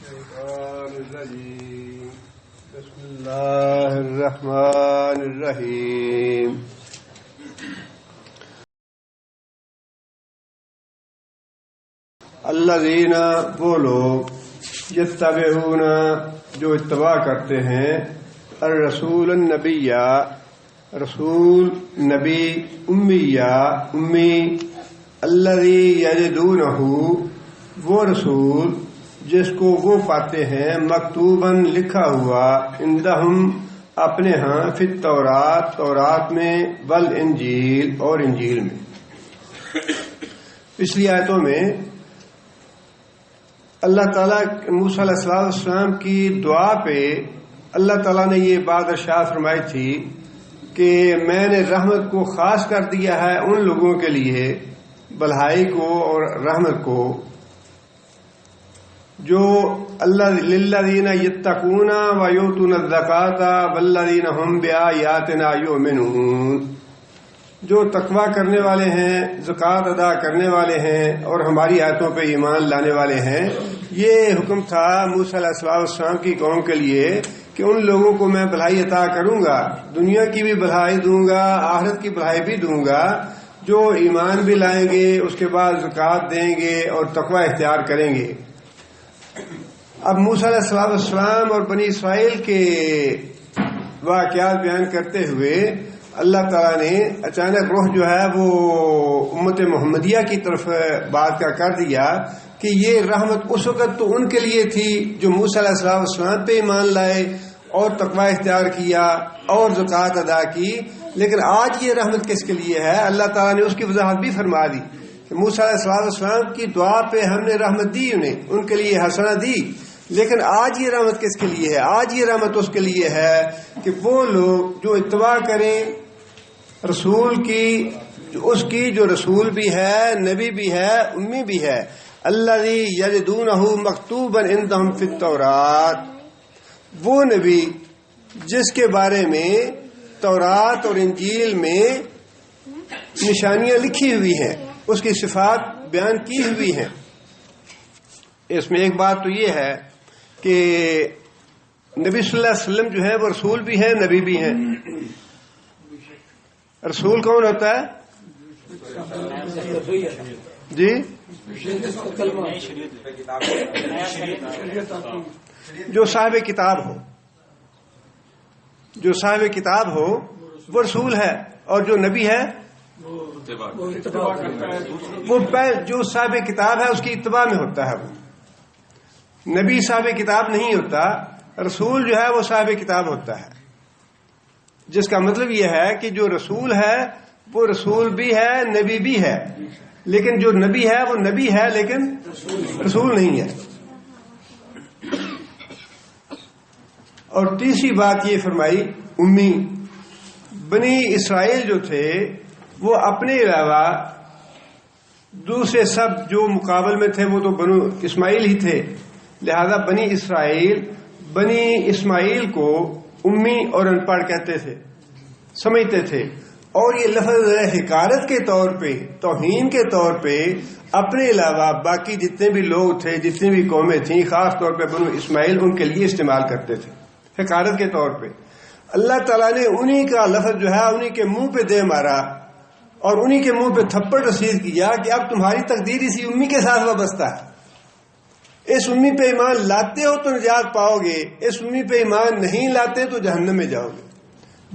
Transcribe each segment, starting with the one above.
الشيطان الرجيم بسم الله الرحمن الرحيم الذين وہ لوگ یتبعون جو اتباع کرتے ہیں الرسول النبی رسول نبی امی الذی یجدونہ وہ رسول جس کو وہ پاتے ہیں مکتوباً لکھا ہوا عندہم اپنے ہاں فی التورات تورات میں والانجیل اور انجیل میں. پچھلی آیتوں میں اللہ تعالیٰ موسیٰ علیہ السلام کی دعا پہ اللہ تعالیٰ نے یہ بات ارشاد فرمائی تھی کہ میں نے رحمت کو خاص کر دیا ہے ان لوگوں کے لیے بھلائی کو اور رحمت کو جو اللہ للذین یتقون ویؤتون الزکاۃ والذین هم بآیاتنا یؤمنون، جو تقوی کرنے والے ہیں، زکوٰۃ ادا کرنے والے ہیں اور ہماری آیتوں پہ ایمان لانے والے ہیں. یہ حکم تھا موسیٰ علیہ السلام کی قوم کے لیے کہ ان لوگوں کو میں بھلائی عطا کروں گا، دنیا کی بھی بھلائی دوں گا، آخرت کی بھلائی بھی دوں گا، جو ایمان بھی لائیں گے، اس کے بعد زکوٰۃ دیں گے اور تقوی اختیار کریں گے. اب موسیٰ علیہ السلام اور بنی اسرائیل کے واقعات بیان کرتے ہوئے اللہ تعالیٰ نے اچانک رخ جو ہے وہ امت محمدیہ کی طرف بات کا کر دیا کہ یہ رحمت اس وقت تو ان کے لیے تھی جو موسیٰ علیہ السلام پہ ایمان لائے اور تقوی اختیار کیا اور زکوٰۃ ادا کی، لیکن آج یہ رحمت کس کے لیے ہے؟ اللہ تعالیٰ نے اس کی وضاحت بھی فرما دی کہ موسیٰ علیہ السلام کی دعا پہ ہم نے رحمت دی، انہیں ان کے لیے حسنہ دی، لیکن آج یہ رحمت کس کے لیے ہے؟ آج یہ رحمت اس کے لیے ہے کہ وہ لوگ جو اتباع کریں رسول کی، اس کی جو رسول بھی ہے، نبی بھی ہے، امی بھی ہے. الذی یجدونہ مکتوبا عندہم فی التورات، وہ نبی جس کے بارے میں تورات اور انجیل میں نشانیاں لکھی ہوئی ہیں، اس کی صفات بیان کی ہوئی ہیں. اس میں ایک بات تو یہ ہے کہ نبی صلی اللہ علیہ وسلم جو ہے وہ رسول بھی ہیں، نبی بھی ہیں. رسول کون ہوتا ہے؟ جی، جو صاحب کتاب ہو، جو صاحب کتاب ہو وہ رسول ہے، اور جو نبی ہے وہ جو صاحب کتاب ہے اس کی اتباع میں ہوتا ہے. وہ نبی صاحب کتاب نہیں ہوتا، رسول جو ہے وہ صاحب کتاب ہوتا ہے، جس کا مطلب یہ ہے کہ جو رسول ہے وہ رسول بھی ہے، نبی بھی ہے، لیکن جو نبی ہے وہ نبی ہے لیکن رسول نہیں ہے. اور تیسری بات یہ فرمائی امی. بنی اسرائیل جو تھے وہ اپنے علاوہ دوسرے سب جو مقابل میں تھے وہ تو بنو اسماعیل ہی تھے، لہذا بنی اسماعیل کو امی اور ان پڑھ کہتے تھے، سمجھتے تھے، اور یہ لفظ حقارت کے طور پہ، توہین کے طور پہ اپنے علاوہ باقی جتنے بھی لوگ تھے، جتنی بھی قومیں تھیں، خاص طور پہ بنو اسماعیل ان کے لیے استعمال کرتے تھے حقارت کے طور پہ. اللہ تعالیٰ نے انہی کا لفظ جو ہے انہی کے منہ پہ دے مارا اور انہی کے منہ پہ تھپڑ رسید کیا کہ اب تمہاری تقدیر اسی امی کے ساتھ وابستہ ہے. اس امی پہ ایمان لاتے ہو تو نجات پاؤ گے، اس امی پہ ایمان نہیں لاتے تو جہنم میں جاؤ گے.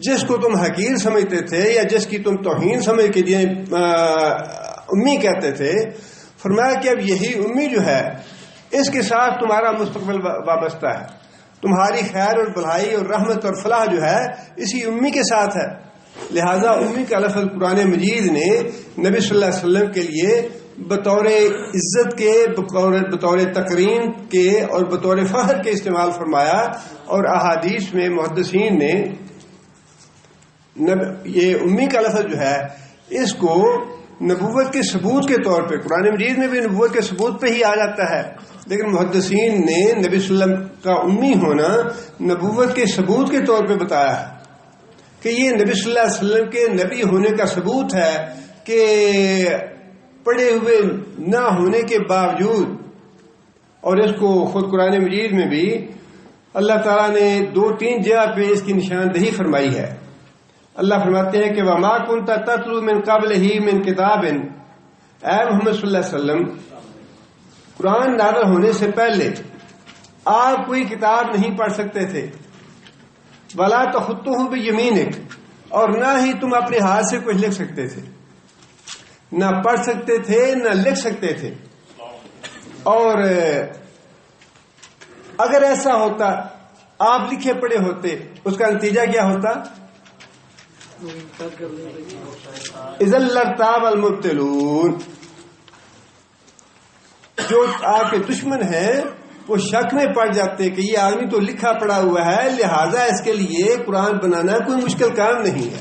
جس کو تم حقیر سمجھتے تھے یا جس کی تم توہین سمجھ کے امی کہتے تھے، فرمایا کہ اب یہی امی جو ہے اس کے ساتھ تمہارا مستقبل وابستہ ہے، تمہاری خیر اور بھلائی اور رحمت اور فلاح جو ہے اسی امی کے ساتھ ہے. لہذا امی کا لفظ قرآن مجید نے نبی صلی اللہ علیہ وسلم کے لیے بطور عزت کے، بطور تکریم کے اور بطور فخر کے استعمال فرمایا. اور احادیث میں محدثین نے یہ امی کا لفظ جو ہے اس کو نبوت کے ثبوت کے طور پہ، قرآن مجید میں بھی نبوت کے ثبوت پہ ہی آ جاتا ہے، لیکن محدثین نے نبی صلی اللہ علیہ وسلم کا امی ہونا نبوت کے ثبوت کے طور پہ بتایا ہے کہ یہ نبی صلی اللہ علیہ وسلم کے نبی ہونے کا ثبوت ہے کہ پڑھے ہوئے نہ ہونے کے باوجود اور اس کو خود قرآن مجید میں بھی اللہ تعالیٰ نے 2-3 جگہ پہ اس کی نشاندہی فرمائی ہے. اللہ فرماتے ہیں کہ وَمَا كُنْتَ تَتْلُو مِنْ قَبْلِهِ مِنْ كِتَابٍ، اے محمد صلی اللہ علیہ وسلم قرآن نازل ہونے سے پہلے آپ کوئی کتاب نہیں پڑھ سکتے تھے. وَلَا تَخُطُّهُ بِيَمِينِكَ، اور نہ ہی تم اپنے ہاتھ سے کچھ لکھ سکتے تھے، نہ پڑھ سکتے تھے نہ لکھ سکتے تھے. اور اگر ایسا ہوتا آپ لکھے پڑے ہوتے اس کا نتیجہ کیا ہوتا؟ اذا لارتاب المبطلون، جو آپ کے دشمن ہیں وہ شک میں پڑ جاتے کہ یہ آدمی تو لکھا پڑا ہوا ہے، لہذا اس کے لیے قرآن بنانا کوئی مشکل کام نہیں ہے.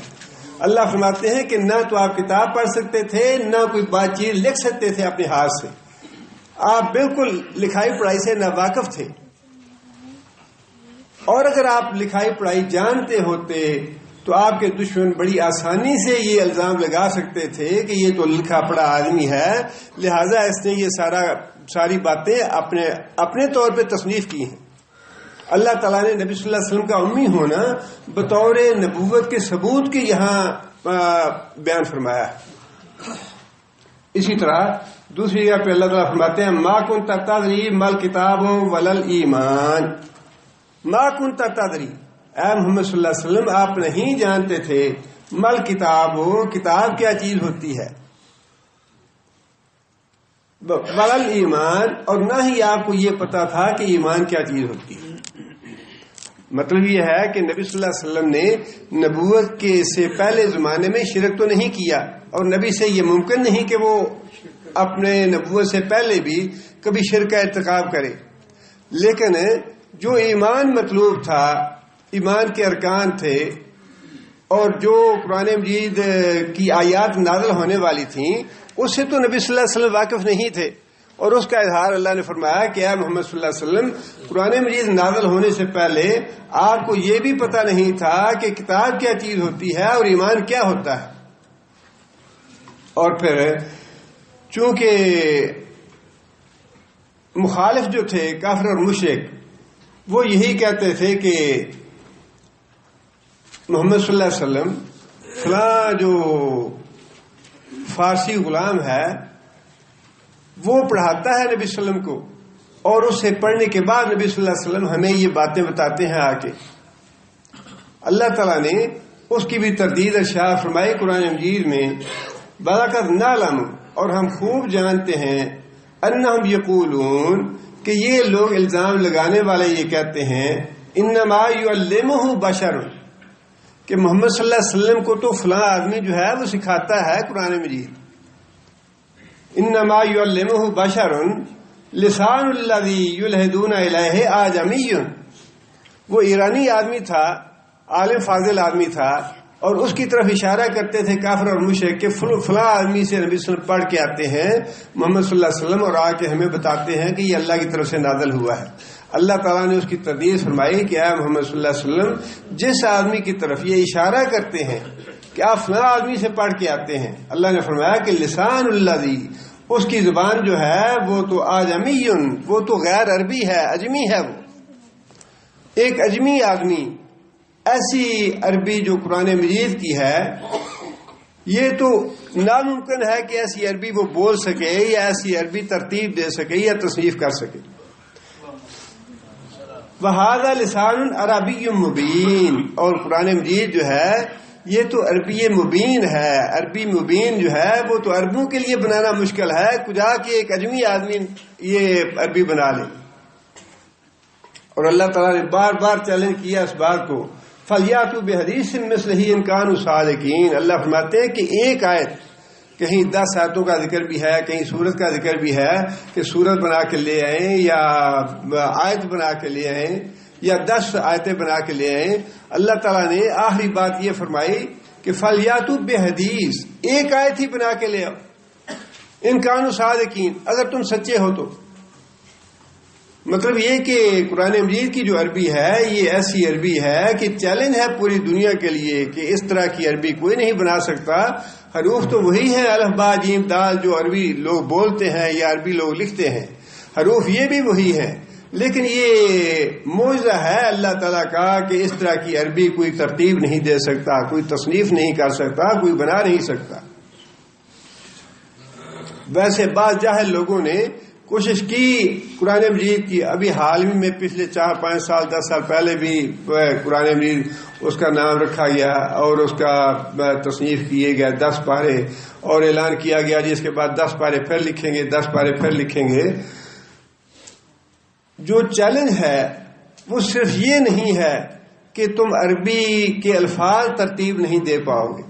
اللہ فرماتے ہیں کہ نہ تو آپ کتاب پڑھ سکتے تھے نہ کوئی بات چیت لکھ سکتے تھے اپنے ہاتھ سے، آپ بالکل لکھائی پڑھائی سے ناواقف تھے. اور اگر آپ لکھائی پڑھائی جانتے ہوتے تو آپ کے دشمن بڑی آسانی سے یہ الزام لگا سکتے تھے کہ یہ تو لکھا پڑھا آدمی ہے، لہذا اس نے یہ ساری باتیں اپنے طور پہ تصنیف کی ہیں. اللہ تعالیٰ نے نبی صلی اللہ علیہ وسلم کا امی ہونا بطور نبوت کے ثبوت کے یہاں بیان فرمایا ہے. اسی طرح دوسری جگہ پہ اللہ تعالیٰ فرماتے ہیں ما کنت تدری مل کتاب ولل ایمان. ما کنت تدری، اے محمد صلی اللہ علیہ وسلم آپ نہیں جانتے تھے مل کتاب، کتاب کیا چیز ہوتی ہے، ولل ایمان، اور نہ ہی آپ کو یہ پتا تھا کہ ایمان کیا چیز ہوتی ہے. مطلب یہ ہے کہ نبی صلی اللہ علیہ وسلم نے نبوت کے سے پہلے زمانے میں شرک تو نہیں کیا، اور نبی سے یہ ممکن نہیں کہ وہ اپنے نبوت سے پہلے بھی کبھی شرک کا ارتکاب کرے. لیکن جو ایمان مطلوب تھا، ایمان کے ارکان تھے، اور جو قرآن مجید کی آیات نازل ہونے والی تھیں اس سے تو نبی صلی اللہ علیہ وسلم واقف نہیں تھے. اور اس کا اظہار اللہ نے فرمایا کہ اے محمد صلی اللہ علیہ وسلم قرآن مجید نازل ہونے سے پہلے آپ کو یہ بھی پتہ نہیں تھا کہ کتاب کیا چیز ہوتی ہے اور ایمان کیا ہوتا ہے. اور پھر چونکہ مخالف جو تھے کافر اور مشرک وہ یہی کہتے تھے کہ محمد صلی اللہ علیہ وسلم فلاں جو فارسی غلام ہے وہ پڑھاتا ہے نبی صلی اللہ علیہ وسلم کو، اور اس سے پڑھنے کے بعد نبی صلی اللہ علیہ وسلم ہمیں یہ باتیں بتاتے ہیں آ کے. اللہ تعالیٰ نے اس کی بھی تردید ارشاد فرمائی قرآن مجید میں بَلَقَدْ نَعْلَمُ، اور ہم خوب جانتے ہیں انہم یقولون، کہ یہ لوگ الزام لگانے والے یہ کہتے ہیں انما یعلمہ بشر، کہ محمد صلی اللہ علیہ وسلم کو تو فلاں آدمی جو ہے وہ سکھاتا ہے قرآن مجید. انما یعلمہ بشر لسان الذی یلحدون الیہ اعجمی، وہ ایرانی آدمی تھا، عالم فاضل آدمی تھا، اور اس کی طرف اشارہ کرتے تھے کافر اور مشرک کہ فلاں آدمی سے نبی صلی اللہ علیہ وسلم پڑھ کے آتے ہیں محمد صلی اللہ علیہ وسلم، اور آ کے ہمیں بتاتے ہیں کہ یہ اللہ کی طرف سے نازل ہوا ہے. اللہ تعالیٰ نے اس کی تردید فرمائی کہ اے محمد صلی اللہ علیہ وسلم جس آدمی کی طرف یہ اشارہ کرتے ہیں کہ آپ فلاں آدمی سے پڑھ کے آتے ہیں، اللہ نے فرمایا کہ لسان الذی، اس کی زبان جو ہے وہ تو اعجمی، وہ تو غیر عربی ہے، اجمی ہے. وہ ایک اجمی آدمی ایسی عربی جو قرآن مجید کی ہے، یہ تو ناممکن ہے کہ ایسی عربی وہ بول سکے یا ایسی عربی ترتیب دے سکے یا تصنیف کر سکے. وَهَذَا لِسَانٌ عَرَبِيٌّ مُبِينٌ، اور قرآن مجید جو ہے یہ تو عربی مبین ہے. عربی مبین جو ہے وہ تو عربوں کے لیے بنانا مشکل ہے، کجا کہ ایک اجمی آدمی یہ عربی بنا لے. اور اللہ تعالیٰ نے بار بار چیلنج کیا اس بات کو، فَلْيَأْتُوا بِحَدِيثٍ مِّثْلِهِ إِن كَانُوا صَادِقِينَ. اللہ فرماتے ہیں کہ ایک آیت، کہیں 10 آیتوں کا ذکر بھی ہے، کہیں سورت کا ذکر بھی ہے کہ سورت بنا کے لے آئیں یا آیت بنا کے لے آئیں یا 10 آیتیں بنا کے لے آئیں. اللہ تعالیٰ نے آخری بات یہ فرمائی کہ فَلْيَأْتُوا بِحَدِيثٍ، ایک آیت ہی بنا کے لے آؤ، إِن كَانُوا صَادِقِينَ، اگر تم سچے ہو تو. مطلب یہ کہ قرآن مجید کی جو عربی ہے یہ ایسی عربی ہے کہ چیلنج ہے پوری دنیا کے لیے کہ اس طرح کی عربی کوئی نہیں بنا سکتا. حروف تو وہی ہیں الف با جیم دال جو عربی لوگ بولتے ہیں یا عربی لوگ لکھتے ہیں. حروف یہ بھی وہی ہیں، لیکن یہ معجزہ ہے اللہ تعالیٰ کا کہ اس طرح کی عربی کوئی ترتیب نہیں دے سکتا، کوئی تصنیف نہیں کر سکتا، کوئی بنا نہیں سکتا۔ ویسے بعض جاہل لوگوں نے کوشش کی قرآن مجید کی، ابھی حال ہی میں پچھلے 4-5 سال 10 سال پہلے بھی قرآن مجید اس کا نام رکھا گیا اور اس کا تصنیف کیے گئے 10 پارے، اور اعلان کیا گیا جس کے بعد 10 پارے پھر لکھیں گے، 10 پارے پھر لکھیں گے۔ جو چیلنج ہے وہ صرف یہ نہیں ہے کہ تم عربی کے الفاظ ترتیب نہیں دے پاؤ گے۔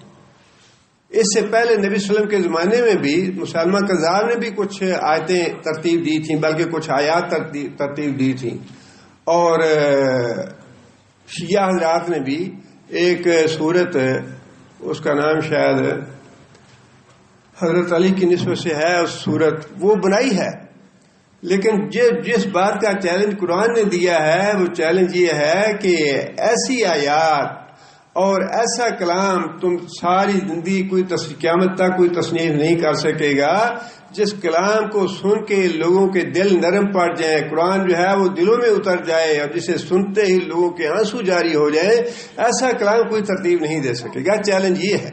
اس سے پہلے نبی صلی اللہ علیہ وسلم کے زمانے میں بھی مسلمہ کذاب نے بھی کچھ آیتیں ترتیب دی تھیں، بلکہ کچھ آیات ترتیب دی تھیں، اور شیعہ حضرات نے بھی ایک صورت، اس کا نام شاید حضرت علی کی نسبت سے ہے، اس صورت وہ بنائی ہے۔ لیکن جس بات کا چیلنج قرآن نے دیا ہے وہ چیلنج یہ ہے کہ ایسی آیات اور ایسا کلام تم ساری زندگی قیامت تک کوئی تصنیف نہیں کر سکے گا جس کلام کو سن کے لوگوں کے دل نرم پڑ جائیں، قرآن جو ہے وہ دلوں میں اتر جائے اور جسے سنتے ہی لوگوں کے آنسو جاری ہو جائیں، ایسا کلام کوئی ترتیب نہیں دے سکے گا۔ چیلنج یہ ہے۔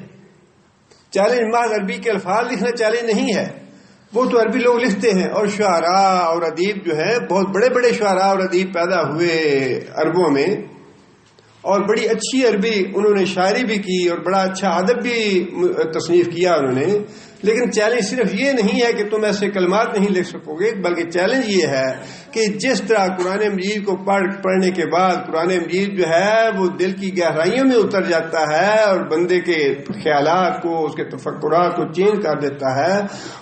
چیلنج محض عربی کے الفاظ لکھنا چیلنج نہیں ہے، وہ تو عربی لوگ لکھتے ہیں، اور شعراء اور ادیب جو ہیں، بہت بڑے بڑے شعراء اور ادیب پیدا ہوئے عربوں میں، اور بڑی اچھی عربی انہوں نے شاعری بھی کی اور بڑا اچھا ادب بھی تصنیف کیا انہوں نے۔ لیکن چیلنج صرف یہ نہیں ہے کہ تم ایسے کلمات نہیں لکھ سکو گے، بلکہ چیلنج یہ ہے کہ جس طرح قرآن مجید کو پڑھنے کے بعد قرآن مجید جو ہے وہ دل کی گہرائیوں میں اتر جاتا ہے اور بندے کے خیالات کو، اس کے تفکرات کو چینج کر دیتا ہے،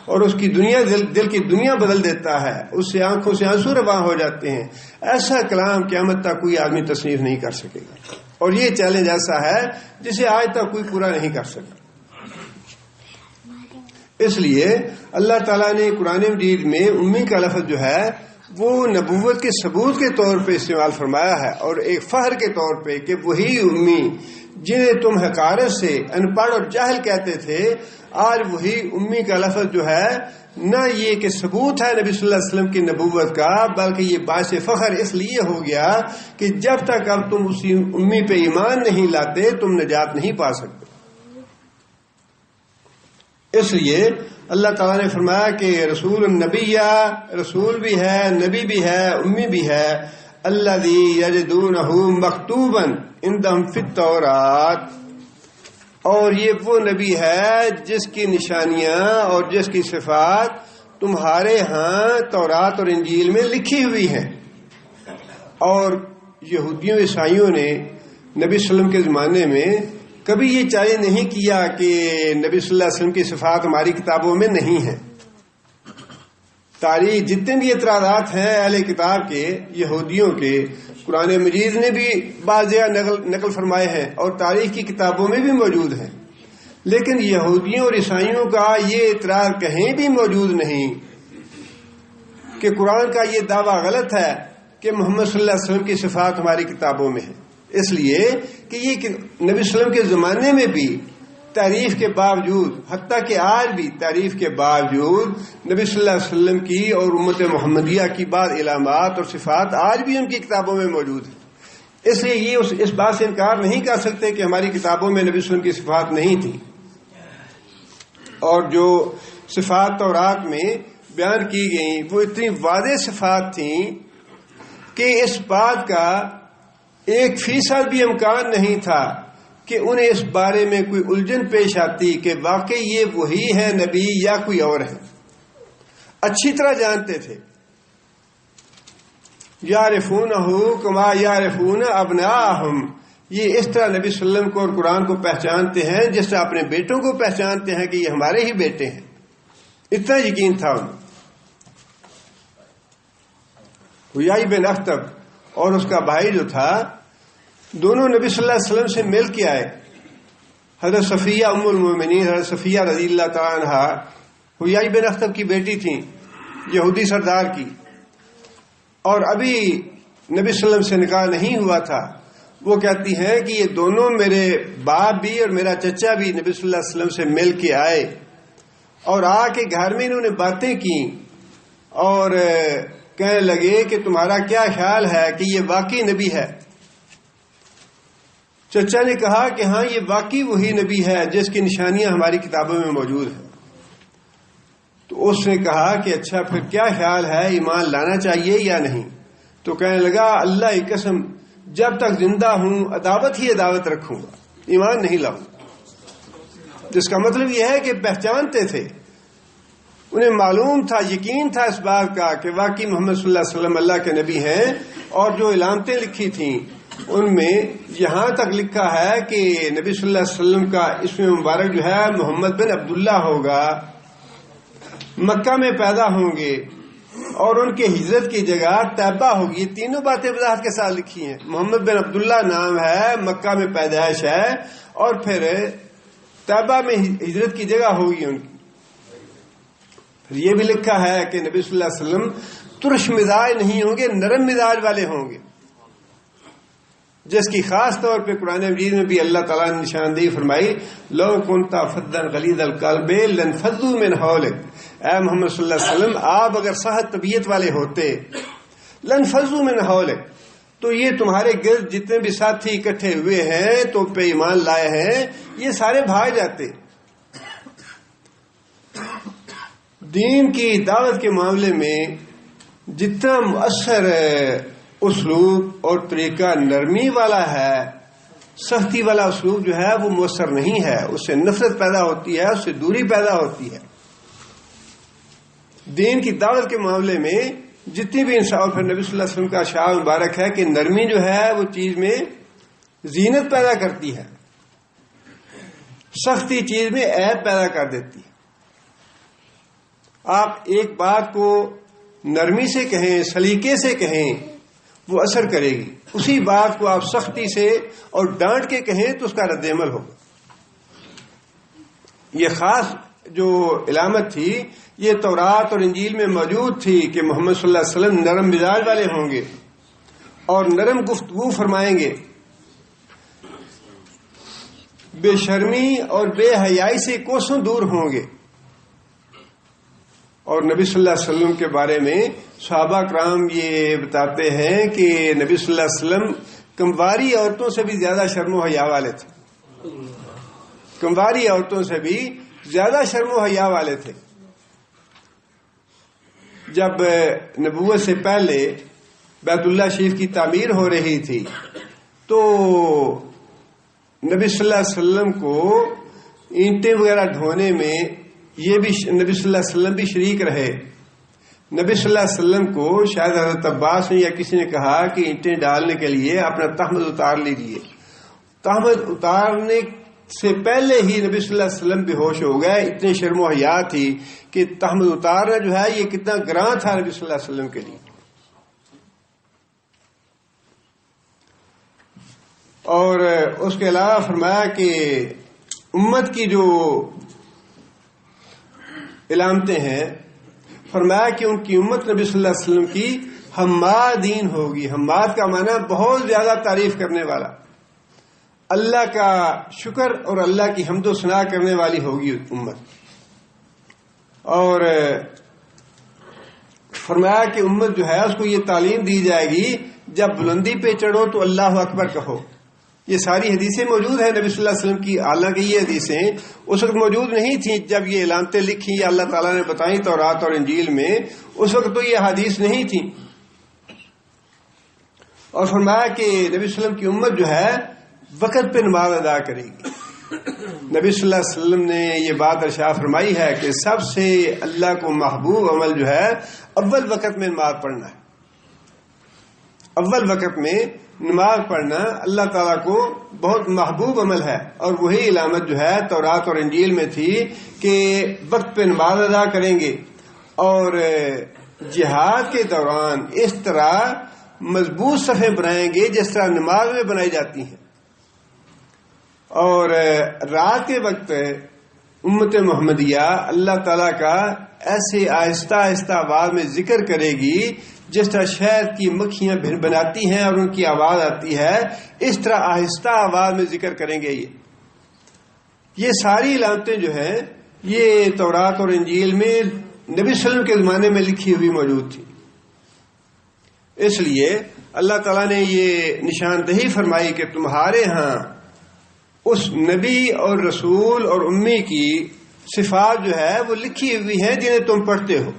اور اس کی دنیا دل کی دنیا بدل دیتا ہے، اس سے آنکھوں سے آنسو رواں ہو جاتے ہیں، ایسا کلام قیامت تک کوئی آدمی تصنیف نہیں کر سکے گا۔ اور یہ چیلنج ایسا ہے جسے آج تک کوئی پورا نہیں کر سکا۔ اس لیے اللہ تعالیٰ نے قرآن مجید میں امی کا لفظ جو ہے وہ نبوت کے ثبوت کے طور پہ استعمال فرمایا ہے، اور ایک فخر کے طور پہ کہ وہی امی جنہیں تم حقارت سے ان پڑھ اور جاہل کہتے تھے، آج وہی امی کا لفظ جو ہے نہ یہ کہ ثبوت ہے نبی صلی اللہ علیہ وسلم کی نبوت کا، بلکہ یہ باعث فخر اس لیے ہو گیا کہ جب تک اب تم اسی امی پہ ایمان نہیں لاتے تم نجات نہیں پا سکتے۔ اس لیے اللہ تعالیٰ نے فرمایا کہ رسول النبی، رسول بھی ہے، نبی بھی ہے، امی بھی ہے، الذی یجدونہ مکتوبا عندہم فی التوراۃ، اور یہ وہ نبی ہے جس کی نشانیاں اور جس کی صفات تمہارے ہاں تورات اور انجیل میں لکھی ہوئی ہیں۔ اور یہودیوں عیسائیوں نے نبی صلی اللہ علیہ وسلم کے زمانے میں کبھی یہ چیلنج نہیں کیا کہ نبی صلی اللہ علیہ وسلم کی صفات ہماری کتابوں میں نہیں ہیں۔ تاریخ جتنے بھی اعتراضات ہیں اہل کتاب کے، یہودیوں کے، قرآن مجید نے بھی بعض نقل فرمائے ہیں اور تاریخ کی کتابوں میں بھی موجود ہیں، لیکن یہودیوں اور عیسائیوں کا یہ اعتراض کہیں بھی موجود نہیں کہ قرآن کا یہ دعویٰ غلط ہے کہ محمد صلی اللہ علیہ وسلم کی صفات ہماری کتابوں میں ہیں، اس لیے کہ یہ نبی صلی اللہ علیہ وسلم کے زمانے میں بھی تعریف کے باوجود، حتیٰ کہ آج بھی تعریف کے باوجود نبی صلی اللہ علیہ وسلم کی اور امت محمدیہ کی بعض علامات اور صفات آج بھی ان کی کتابوں میں موجود ہیں۔ اس لیے یہ اس بات سے انکار نہیں کر سکتے کہ ہماری کتابوں میں نبی صلی اللہ علیہ وسلم کی صفات نہیں تھیں، اور جو صفات تورات میں بیان کی گئیں وہ اتنی واضح صفات تھیں کہ اس بات کا 1% بھی امکان نہیں تھا کہ انہیں اس بارے میں کوئی الجھن پیش آتی کہ واقعی یہ وہی ہے نبی یا کوئی اور ہے۔ اچھی طرح جانتے تھے، یعرفونہ کما یعرفون ابناءہم، یہ اس طرح نبی صلی اللہ علیہ وسلم کو اور قرآن کو پہچانتے ہیں جس طرح اپنے بیٹوں کو پہچانتے ہیں کہ یہ ہمارے ہی بیٹے ہیں، اتنا یقین تھا انہیں۔ حیی بن اخطب اور اس کا بھائی جو تھا، دونوں نبی صلی اللہ علیہ وسلم سے مل کے آئے۔ حضرت صفیہ ام المومنین، حضرت صفیہ رضی اللہ تعالیٰ عنہا حیی بن اخطب کی بیٹی تھیں، یہودی سردار کی، اور ابھی نبی صلی اللہ علیہ وسلم سے نکاح نہیں ہوا تھا۔ وہ کہتی ہیں کہ یہ دونوں میرے باپ بھی اور میرا چچا بھی نبی صلی اللہ علیہ وسلم سے مل کے آئے، اور آ کے گھر میں انہوں نے باتیں کی، اور کہنے لگے کہ تمہارا کیا خیال ہے کہ یہ واقعی نبی ہے؟ چچا نے کہا کہ ہاں یہ واقعی وہی نبی ہے جس کی نشانیاں ہماری کتابوں میں موجود ہیں۔ تو اس نے کہا کہ اچھا پھر کیا خیال ہے، ایمان لانا چاہیے یا نہیں؟ تو کہنے لگا اللہ کی قسم جب تک زندہ ہوں عداوت ہی عداوت رکھوں گا، ایمان نہیں لاؤں گا۔ جس کا مطلب یہ ہے کہ پہچانتے تھے، انہیں معلوم تھا، یقین تھا اس بات کا کہ واقعی محمد صلی اللہ علیہ وسلم اللہ کے نبی ہیں، اور جو علامتیں لکھی تھیں ان میں یہاں تک لکھا ہے کہ نبی صلی اللہ علیہ وسلم کا اسم مبارک جو ہے محمد بن عبداللہ ہوگا، مکہ میں پیدا ہوں گے اور ان کے ہجرت کی جگہ طیبہ ہوگی۔ یہ تینوں باتیں وضاحت کے ساتھ لکھی ہیں۔ محمد بن عبداللہ نام ہے، مکہ میں پیدائش ہے، اور پھر طیبہ میں ہجرت کی جگہ ہوگی ان کی۔ پھر یہ بھی لکھا ہے کہ نبی صلی اللہ علیہ وسلم ترش مزاج نہیں ہوں گے، نرم مزاج والے ہوں گے، جس کی خاص طور پہ قرآن مجید میں بھی اللہ تعالیٰ نے نشاندہی فرمائی، لو کنت فظا غلیظ القلب لانفضوا من حولک۔ اے محمد صلی اللہ علیہ وسلم آپ اگر سخت طبیعت والے ہوتے، لانفضوا من حولک، تو یہ تمہارے گرد جتنے بھی ساتھی اکٹھے ہوئے ہیں تو پہ ایمان لائے ہیں، یہ سارے بھاگ جاتے۔ دین کی دعوت کے معاملے میں جتنا مؤثر اسلوب اور طریقہ نرمی والا ہے، سختی والا اسلوب جو ہے وہ مؤثر نہیں ہے، اس سے نفرت پیدا ہوتی ہے، اس سے دوری پیدا ہوتی ہے۔ دین کی دعوت کے معاملے میں جتنی بھی انصاف، پھر نبی صلی اللہ علیہ وسلم کا اشعار مبارک ہے کہ نرمی جو ہے وہ چیز میں زینت پیدا کرتی ہے، سختی چیز میں عیب پیدا کر دیتی ہے۔ آپ ایک بات کو نرمی سے کہیں، سلیقے سے کہیں، وہ اثر کرے گی، اسی بات کو آپ سختی سے اور ڈانٹ کے کہیں تو اس کا رد عمل ہوگا۔ یہ خاص جو علامت تھی یہ تورات اور انجیل میں موجود تھی کہ محمد صلی اللہ علیہ وسلم نرم مزاج والے ہوں گے اور نرم گفتگو فرمائیں گے، بے شرمی اور بے حیائی سے کوسوں دور ہوں گے۔ اور نبی صلی اللہ علیہ وسلم کے بارے میں صحابہ کرام یہ بتاتے ہیں کہ نبی صلی اللہ علیہ وسلم کمواری عورتوں سے بھی زیادہ شرم و حیا والے تھے، کمواری عورتوں سے بھی زیادہ شرم و حیا والے تھے۔ جب نبوت سے پہلے بیت اللہ شریف کی تعمیر ہو رہی تھی تو نبی صلی اللہ علیہ وسلم کو اینٹیں وغیرہ ڈھونے میں یہ بھی نبی صلی اللہ علیہ وسلم بھی شریک رہے۔ نبی صلی اللہ علیہ وسلم کو شاید حضرت عباس نے یا کسی نے کہا کہ اینٹیں ڈالنے کے لیے اپنا تہمد اتار لیجیے۔ تہمد اتارنے سے پہلے ہی نبی صلی اللہ علیہ وسلم بے ہوش ہو گئے، اتنی شرم و حیا تھی کہ تہمد اتارنا جو ہے یہ کتنا گراں تھا نبی صلی اللہ علیہ وسلم کے لیے۔ اور اس کے علاوہ فرمایا کہ امت کی جو علامتیں ہیں، فرمایا کہ ان کی امت نبی صلی اللہ علیہ وسلم کی حمادین ہوگی۔ حماد کا معنی بہت زیادہ تعریف کرنے والا، اللہ کا شکر اور اللہ کی حمد و ثنا کرنے والی ہوگی امت۔ اور فرمایا کہ امت جو ہے اس کو یہ تعلیم دی جائے گی جب بلندی پہ چڑھو تو اللہ اکبر کہو۔ یہ ساری حدیثیں موجود ہیں نبی صلی اللہ علیہ وسلم کی، حالانکہ یہ حدیثیں اس وقت موجود نہیں تھیں جب یہ علامتیں لکھی یا اللہ تعالیٰ نے بتائیں تورات اور انجیل میں، اس وقت تو یہ حدیث نہیں تھی۔ اور فرمایا کہ نبی صلی اللہ علیہ وسلم کی امت جو ہے وقت پہ نماز ادا کرے گی۔ نبی صلی اللہ علیہ وسلم نے یہ بات ارشاد فرمائی ہے کہ سب سے اللہ کو محبوب عمل جو ہے اول وقت میں نماز پڑھنا ہے۔ اول وقت میں نماز پڑھنا اللہ تعالیٰ کو بہت محبوب عمل ہے، اور وہی علامت جو ہے تورات اور انجیل میں تھی کہ وقت پہ نماز ادا کریں گے اور جہاد کے دوران اس طرح مضبوط صفیں بنائیں گے جس طرح نماز میں بنائی جاتی ہیں۔ اور رات کے وقت امت محمدیہ اللہ تعالیٰ کا ایسے آہستہ آہستہ آواز میں ذکر کرے گی جس طرح شہد کی مکھیاں بھن بناتی ہیں اور ان کی آواز آتی ہے، اس طرح آہستہ آواز میں ذکر کریں گے۔ یہ ساری علامتیں جو ہیں یہ تورات اور انجیل میں نبی صلی اللہ علیہ وسلم کے زمانے میں لکھی ہوئی موجود تھی. اس لیے اللہ تعالیٰ نے یہ نشاندہی فرمائی کہ تمہارے ہاں اس نبی اور رسول اور امی کی صفات جو ہے وہ لکھی ہوئی ہیں جنہیں تم پڑھتے ہو.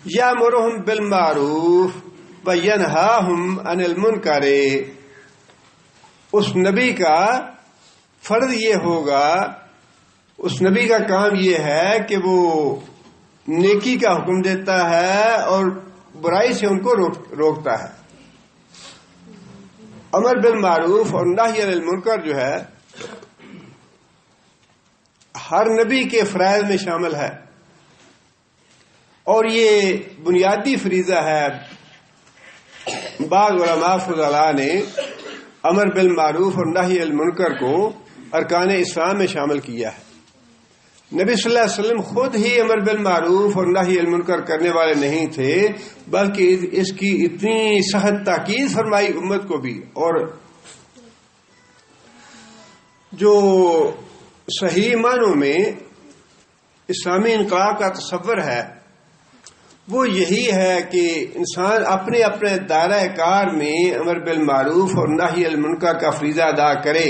یامرہم بالمعروف وینہاہم عن المنکر. اس نبی کا فرض یہ ہوگا، اس نبی کا کام یہ ہے کہ وہ نیکی کا حکم دیتا ہے اور برائی سے ان کو روکتا ہے. امر بالمعروف اور نہی عن المنکر جو ہے ہر نبی کے فرائض میں شامل ہے، اور یہ بنیادی فریضہ ہے. بعض علماء فضلاء نے امر بالمعروف اور نہی عن المنکر کو ارکان اسلام میں شامل کیا ہے. نبی صلی اللہ علیہ وسلم خود ہی امر بالمعروف اور نہی عن المنکر کرنے والے نہیں تھے، بلکہ اس کی اتنی سخت تاکید فرمائی امت کو بھی. اور جو صحیح معنوں میں اسلامی انقلاب کا تصور ہے وہ یہی ہے کہ انسان اپنے اپنے دائرہ کار میں امر بالمعروف اور نہی عن المنکر کا فریضہ ادا کرے.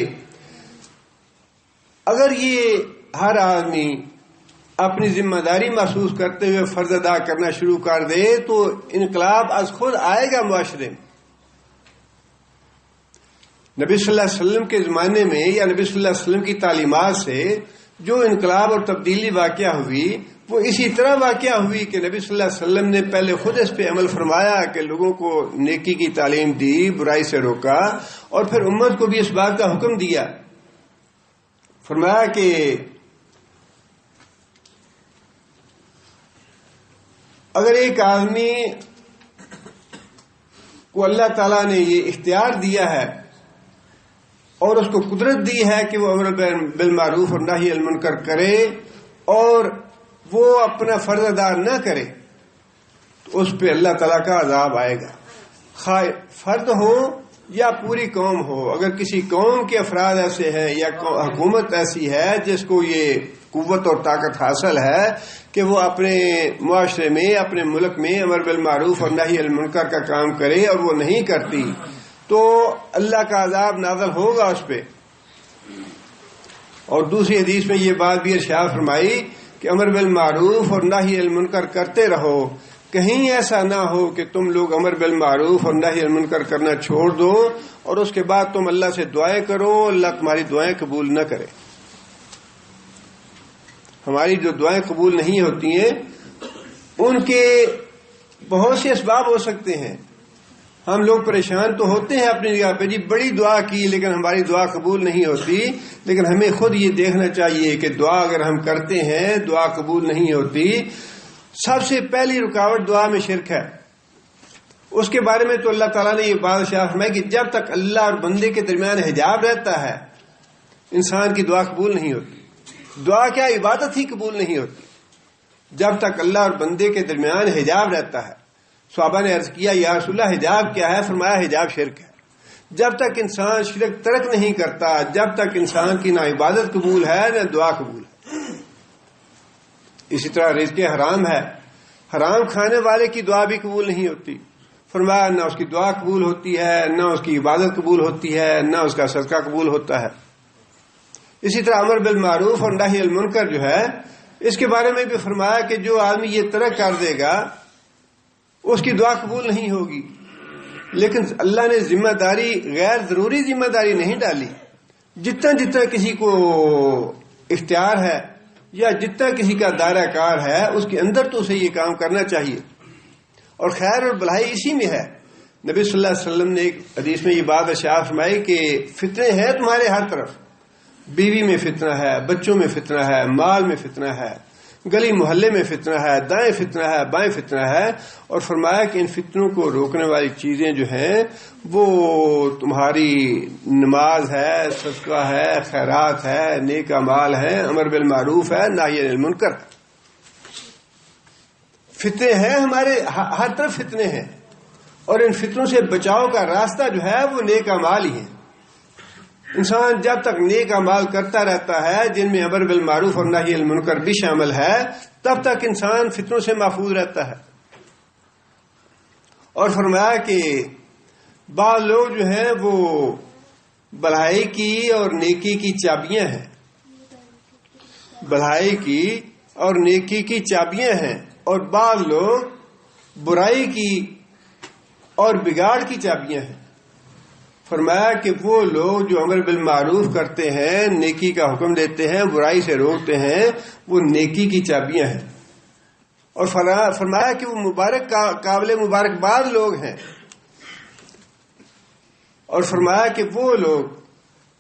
اگر یہ ہر آدمی اپنی ذمہ داری محسوس کرتے ہوئے فرض ادا کرنا شروع کر دے تو انقلاب از خود آئے گا معاشرے میں. نبی صلی اللہ علیہ وسلم کے زمانے میں یا نبی صلی اللہ علیہ وسلم کی تعلیمات سے جو انقلاب اور تبدیلی واقعہ ہوئی وہ اسی طرح واقعہ ہوئی کہ نبی صلی اللہ علیہ وسلم نے پہلے خود اس پہ عمل فرمایا کہ لوگوں کو نیکی کی تعلیم دی، برائی سے روکا، اور پھر امت کو بھی اس بات کا حکم دیا. فرمایا کہ اگر ایک آدمی کو اللہ تعالیٰ نے یہ اختیار دیا ہے اور اس کو قدرت دی ہے کہ وہ امر بالمعروف اور نہی عن المنکر کرے اور وہ اپنا فرض ادا نہ کرے تو اس پہ اللہ تعالیٰ کا عذاب آئے گا، خواہ فرد ہو یا پوری قوم ہو. اگر کسی قوم کے افراد ایسے ہیں یا حکومت ایسی ہے جس کو یہ قوت اور طاقت حاصل ہے کہ وہ اپنے معاشرے میں اپنے ملک میں امر بالمعروف اور نہی عن المنکر کا کام کرے اور وہ نہیں کرتی تو اللہ کا عذاب نازل ہوگا اس پہ. اور دوسری حدیث میں یہ بات بھی ارشاد فرمائی کہ امر بالمعروف اور نہی عن المنکر کرتے رہو، کہیں ایسا نہ ہو کہ تم لوگ امر بالمعروف اور نہی عن المنکر کرنا چھوڑ دو اور اس کے بعد تم اللہ سے دعائیں کرو، اللہ تمہاری دعائیں قبول نہ کرے. ہماری جو دعائیں قبول نہیں ہوتی ہیں ان کے بہت سے اسباب ہو سکتے ہیں. ہم لوگ پریشان تو ہوتے ہیں اپنی جگہ پہ، جی بڑی دعا کی لیکن ہماری دعا قبول نہیں ہوتی، لیکن ہمیں خود یہ دیکھنا چاہیے کہ دعا اگر ہم کرتے ہیں دعا قبول نہیں ہوتی. سب سے پہلی رکاوٹ دعا میں شرک ہے. اس کے بارے میں تو اللہ تعالیٰ نے یہ بات ارشاد فرمائی کہ جب تک اللہ اور بندے کے درمیان حجاب رہتا ہے انسان کی دعا قبول نہیں ہوتی. دعا کیا عبادت ہی قبول نہیں ہوتی جب تک اللہ اور بندے کے درمیان حجاب رہتا ہے. صحابہ نے عرض کیا یا رسول اللہ حجاب کیا ہے؟ فرمایا حجاب شرک ہے. جب تک انسان شرک ترک نہیں کرتا، جب تک انسان کی نہ عبادت قبول ہے نہ دعا قبول ہے. اسی طرح رزق حرام ہے، حرام کھانے والے کی دعا بھی قبول نہیں ہوتی. فرمایا نہ اس کی دعا قبول ہوتی ہے، نہ اس کی عبادت قبول ہوتی ہے، نہ اس کا صدقہ قبول ہوتا ہے. اسی طرح امر بالمعروف اور نہی عن المنکر جو ہے اس کے بارے میں بھی فرمایا کہ جو آدمی یہ ترک کر دے گا اس کی دعا قبول نہیں ہوگی. لیکن اللہ نے ذمہ داری غیر ضروری ذمہ داری نہیں ڈالی. جتنا جتنا کسی کو اختیار ہے یا جتنا کسی کا دائرہ کار ہے اس کے اندر تو اسے یہ کام کرنا چاہیے. اور خیر اور بھلائی اسی میں ہے. نبی صلی اللہ علیہ وسلم نے ایک حدیث میں یہ بات ارشاد فرمائی کہ فتنے ہیں تمہارے ہر طرف. بیوی میں فتنہ ہے، بچوں میں فتنہ ہے، مال میں فتنہ ہے، گلی محلے میں فتنہ ہے، دائیں فتنہ ہے، بائیں فتنہ ہے. اور فرمایا کہ ان فتنوں کو روکنے والی چیزیں جو ہیں وہ تمہاری نماز ہے، صدقہ ہے، خیرات ہے، نیک اعمال ہے، امر بالمعروف ہے، نہی عن المنکر ہے. فتنے ہیں ہمارے ہر طرف فتنے ہیں، اور ان فتنوں سے بچاؤ کا راستہ جو ہے وہ نیک اعمال ہی ہیں. انسان جب تک نیک اعمال کرتا رہتا ہے جن میں امر بالمعروف اور نہی عن المنکر بھی شامل ہے، تب تک انسان فتنوں سے محفوظ رہتا ہے۔ اور فرمایا کہ بعض لوگ جو ہیں وہ بھلائی کی اور نیکی کی چابیاں ہیں، بھلائی کی اور نیکی کی چابیاں ہیں، اور بعض لوگ برائی کی اور بگاڑ کی چابیاں ہیں۔ فرمایا کہ وہ لوگ جو امر بالمعروف کرتے ہیں، نیکی کا حکم دیتے ہیں، برائی سے روکتے ہیں، وہ نیکی کی چابیاں ہیں۔ اور فرمایا کہ وہ قابل مبارکباد لوگ ہیں۔ اور فرمایا کہ وہ لوگ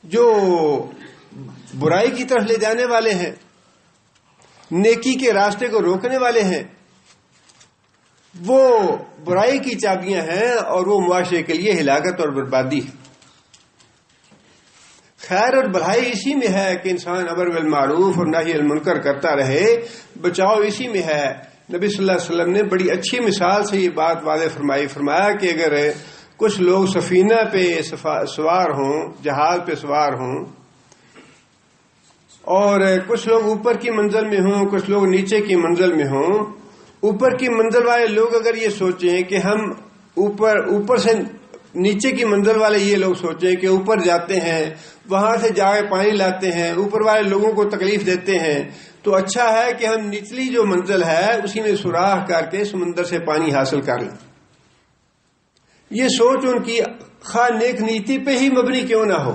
جو برائی کی طرف لے جانے والے ہیں، نیکی کے راستے کو روکنے والے ہیں، وہ برائی کی چابیاں ہیں اور وہ معاشرے کے لیے ہلاکت اور بربادی ہے۔ خیر اور بھلائی اسی میں ہے کہ انسان امر بالمعروف اور نہی عن المنکر کرتا رہے، بچاؤ اسی میں ہے۔ نبی صلی اللہ علیہ وسلم نے بڑی اچھی مثال سے یہ بات واضح فرمایا کہ اگر کچھ لوگ سفینہ پہ سوار ہوں، جہاز پہ سوار ہوں، اور کچھ لوگ اوپر کی منزل میں ہوں، کچھ لوگ نیچے کی منزل میں ہوں، اوپر کی منزل والے لوگ اگر یہ سوچیں کہ ہم اوپر سے نیچے کی منزل والے یہ لوگ سوچیں کہ اوپر جاتے ہیں، وہاں سے جا کے پانی لاتے ہیں، اوپر والے لوگوں کو تکلیف دیتے ہیں، تو اچھا ہے کہ ہم نچلی جو منزل ہے اسی میں سوراخ کر کے سمندر سے پانی حاصل کر لیں۔ یہ سوچ ان کی خواہ نیک نیتی پہ ہی مبنی کیوں نہ ہو،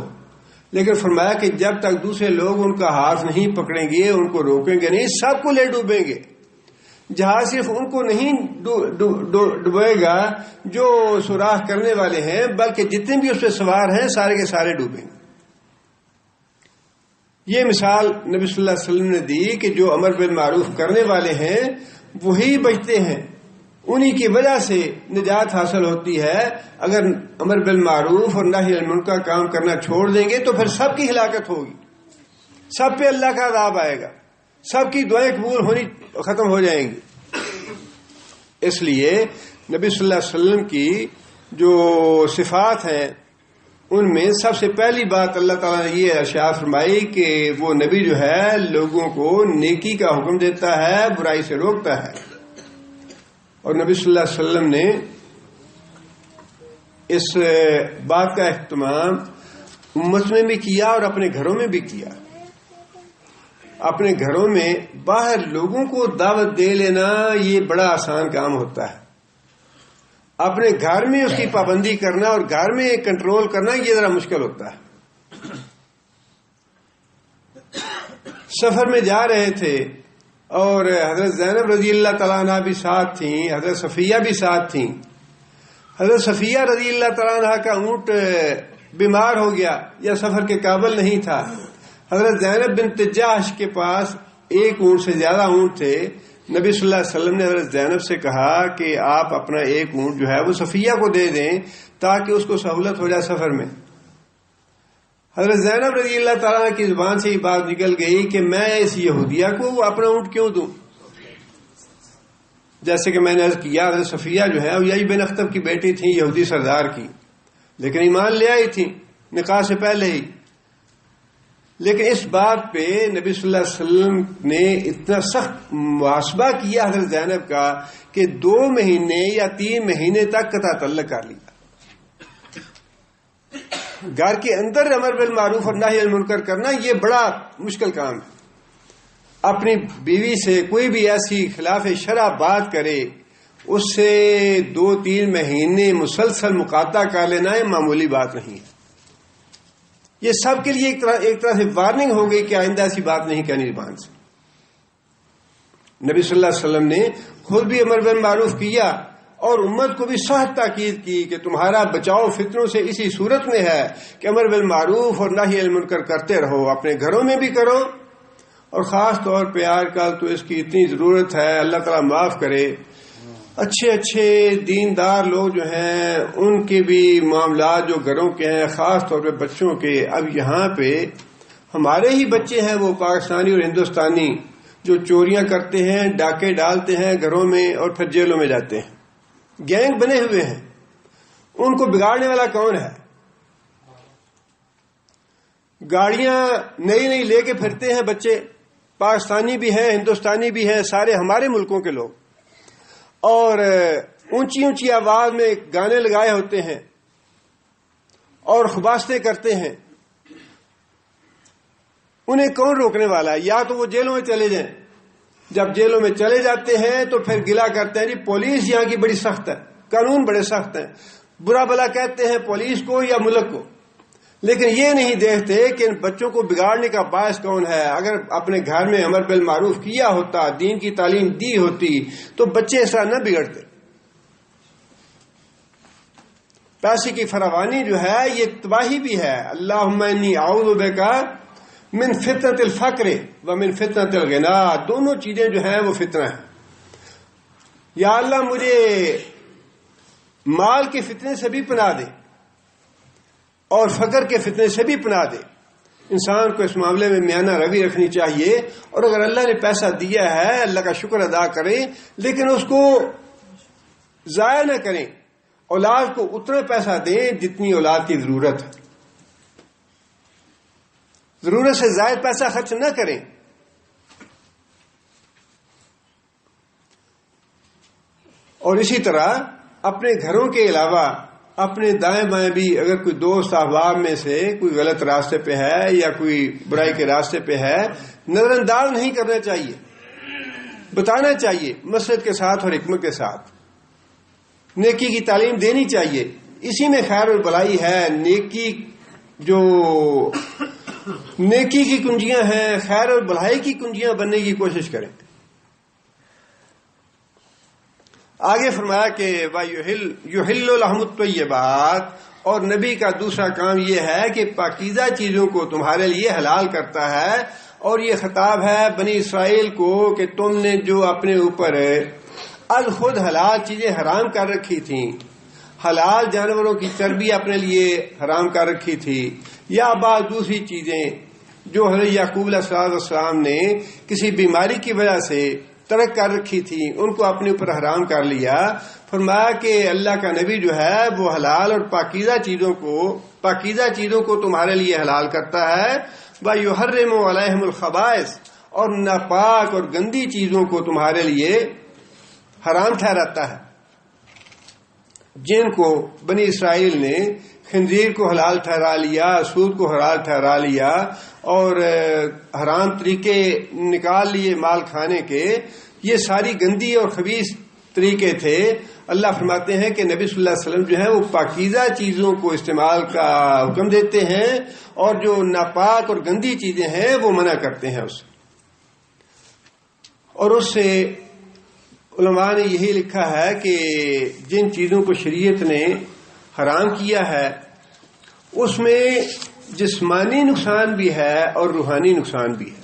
لیکن فرمایا کہ جب تک دوسرے لوگ ان کا ہاتھ نہیں پکڑیں گے، ان کو روکیں گے نہیں، سب کو لے ڈوبیں گے۔ جہاز صرف ان کو نہیں ڈوبے گا جو سوراخ کرنے والے ہیں، بلکہ جتنے بھی اس پہ سوار ہیں سارے کے سارے ڈوبیں گے۔ یہ مثال نبی صلی اللہ علیہ وسلم نے دی کہ جو امر بالمعروف کرنے والے ہیں وہی بچتے ہیں، انہی کی وجہ سے نجات حاصل ہوتی ہے۔ اگر امر بالمعروف اور نہی عن المنکر کا کام کرنا چھوڑ دیں گے تو پھر سب کی ہلاکت ہوگی، سب پہ اللہ کا عذاب آئے گا، سب کی دعائیں قبول ہونی ختم ہو جائیں گی۔ اس لیے نبی صلی اللہ علیہ وسلم کی جو صفات ہیں ان میں سب سے پہلی بات اللہ تعالیٰ نے یہ ارشاد فرمائی کہ وہ نبی جو ہے لوگوں کو نیکی کا حکم دیتا ہے، برائی سے روکتا ہے۔ اور نبی صلی اللہ علیہ وسلم نے اس بات کا اہتمام امت میں بھی کیا اور اپنے گھروں میں بھی کیا۔ اپنے گھروں میں باہر لوگوں کو دعوت دے لینا یہ بڑا آسان کام ہوتا ہے، اپنے گھر میں اس کی پابندی کرنا اور گھر میں کنٹرول کرنا یہ ذرا مشکل ہوتا ہے۔ سفر میں جا رہے تھے اور حضرت زینب رضی اللہ تعالیٰ عنہ بھی ساتھ تھیں، حضرت صفیہ بھی ساتھ تھیں۔ حضرت صفیہ رضی اللہ تعالیٰ عنہ کا اونٹ بیمار ہو گیا یا سفر کے قابل نہیں تھا۔ حضرت زینب بنت جحش کے پاس ایک اونٹ سے زیادہ اونٹ تھے۔ نبی صلی اللہ علیہ وسلم نے حضرت زینب سے کہا کہ آپ اپنا ایک اونٹ جو ہے وہ صفیہ کو دے دیں تاکہ اس کو سہولت ہو جائے سفر میں۔ حضرت زینب رضی اللہ تعالیٰ کی زبان سے یہ بات نکل گئی کہ میں اس یہودیہ کو اپنا اونٹ کیوں دوں؟ جیسے کہ میں نے عرض کیا حضرت صفیہ جو ہے وہ یہی بن اختب کی بیٹی تھی، یہودی سردار کی، لیکن ایمان لے آئی تھی نکاح سے پہلے ہی۔ لیکن اس بات پہ نبی صلی اللہ علیہ وسلم نے اتنا سخت محاسبہ کیا حضرت زینب کا کہ 2 مہینے یا 3 مہینے تک قطع تعلق کر لیا۔ گھر کے اندر امر بالمعروف اور نہی عن المنکر کرنا یہ بڑا مشکل کام ہے۔ اپنی بیوی سے کوئی بھی ایسی خلاف شرع بات کرے، اس سے 2-3 مہینے مسلسل مقاطع کر لینا یہ معمولی بات نہیں ہے۔ یہ سب کے لیے ایک طرح سے وارننگ ہو گئی کہ آئندہ ایسی بات نہیں کہنی زبان سے۔ نبی صلی اللہ علیہ وسلم نے خود بھی امر بالمعروف کیا اور امت کو بھی سخت تاکید کی کہ تمہارا بچاؤ فتنوں سے اسی صورت میں ہے کہ امر بالمعروف اور نہی عن المنکر کرتے رہو، اپنے گھروں میں بھی کرو، اور خاص طور پہ آج کل تو اس کی اتنی ضرورت ہے، اللہ تعالیٰ معاف کرے، اچھے دیندار لوگ جو ہیں ان کے بھی معاملات جو گھروں کے ہیں، خاص طور پہ بچوں کے، اب یہاں پہ ہمارے ہی بچے ہیں وہ پاکستانی اور ہندوستانی جو چوریاں کرتے ہیں، ڈاکے ڈالتے ہیں گھروں میں اور پھر جیلوں میں جاتے ہیں، گینگ بنے ہوئے ہیں۔ ان کو بگاڑنے والا کون ہے؟ گاڑیاں نئی نئی لے کے پھرتے ہیں بچے، پاکستانی بھی ہیں، ہندوستانی بھی ہیں، سارے ہمارے ملکوں کے لوگ، اور اونچی اونچی آواز میں گانے لگائے ہوتے ہیں اور خباستیں کرتے ہیں. انہیں کون روکنے والا ہے؟ یا تو وہ جیلوں میں چلے جائیں. جب جیلوں میں چلے جاتے ہیں تو پھر گلا کرتے ہیں جی پولیس یہاں کی بڑی سخت ہے، قانون بڑے سخت ہیں، برا بلا کہتے ہیں پولیس کو یا ملک کو، لیکن یہ نہیں دیکھتے کہ ان بچوں کو بگاڑنے کا باعث کون ہے. اگر اپنے گھر میں امر بالمعروف کیا ہوتا، دین کی تعلیم دی ہوتی، تو بچے اس طرح نہ بگڑتے. پیسے کی فراوانی جو ہے یہ تباہی بھی ہے. اللہم انی اعوذ بک من فتنۃ الفقر ومن فتنۃ الغنا، دونوں چیزیں جو ہیں وہ فتنہ ہیں. یا اللہ مجھے مال کے فتنے سے بھی پناہ دے اور فقر کے فتنے سے بھی پناہ دے. انسان کو اس معاملے میں میانہ روی رکھنی چاہیے، اور اگر اللہ نے پیسہ دیا ہے اللہ کا شکر ادا کریں، لیکن اس کو ضائع نہ کریں. اولاد کو اتنا پیسہ دیں جتنی اولاد کی ضرورت ہے، ضرورت سے زائد پیسہ خرچ نہ کریں. اور اسی طرح اپنے گھروں کے علاوہ اپنے دائیں بائیں بھی اگر کوئی دوست احباب میں سے کوئی غلط راستے پہ ہے یا کوئی برائی کے راستے پہ ہے، نظر انداز نہیں کرنا چاہیے، بتانا چاہیے مسرت کے ساتھ اور حکمت کے ساتھ. نیکی کی تعلیم دینی چاہیے، اسی میں خیر اور بھلائی ہے. نیکی کی کنجیاں ہیں، خیر اور بھلائی کی کنجیاں بننے کی کوشش کریں. آگے فرمایا کہ یحل لہم الطیبات، اور نبی کا دوسرا کام یہ ہے کہ پاکیزہ چیزوں کو تمہارے لیے حلال کرتا ہے. اور یہ خطاب ہے بنی اسرائیل کو کہ تم نے جو اپنے اوپر الخود حلال چیزیں حرام کر رکھی تھیں، حلال جانوروں کی چربی اپنے لیے حرام کر رکھی تھی، یا بعض دوسری چیزیں جو حضرت یعقوب علیہ السلام نے کسی بیماری کی وجہ سے ترک کر رکھی تھی، ان کو اپنے اوپر حرام کر لیا. فرمایا کہ اللہ کا نبی جو ہے وہ حلال اور پاکیزہ چیزوں کو تمہارے لیے حلال کرتا ہے. وَيُحَرِّمُ عَلَيْهِمُ الْخَبَائِثَ، اور ناپاک اور گندی چیزوں کو تمہارے لیے حرام ٹھہراتا ہے. جن کو بنی اسرائیل نے خنزیر کو حلال ٹھہرا لیا، سود کو حلال ٹھہرا لیا اور حرام طریقے نکال لیے مال کھانے کے، یہ ساری گندی اور خبیث طریقے تھے. اللہ فرماتے ہیں کہ نبی صلی اللہ علیہ وسلم جو ہے وہ پاکیزہ چیزوں کو استعمال کا حکم دیتے ہیں، اور جو ناپاک اور گندی چیزیں ہیں وہ منع کرتے ہیں اس سے. اور اس سے علماء نے یہی لکھا ہے کہ جن چیزوں کو شریعت نے حرام کیا ہے اس میں جسمانی نقصان بھی ہے اور روحانی نقصان بھی ہے.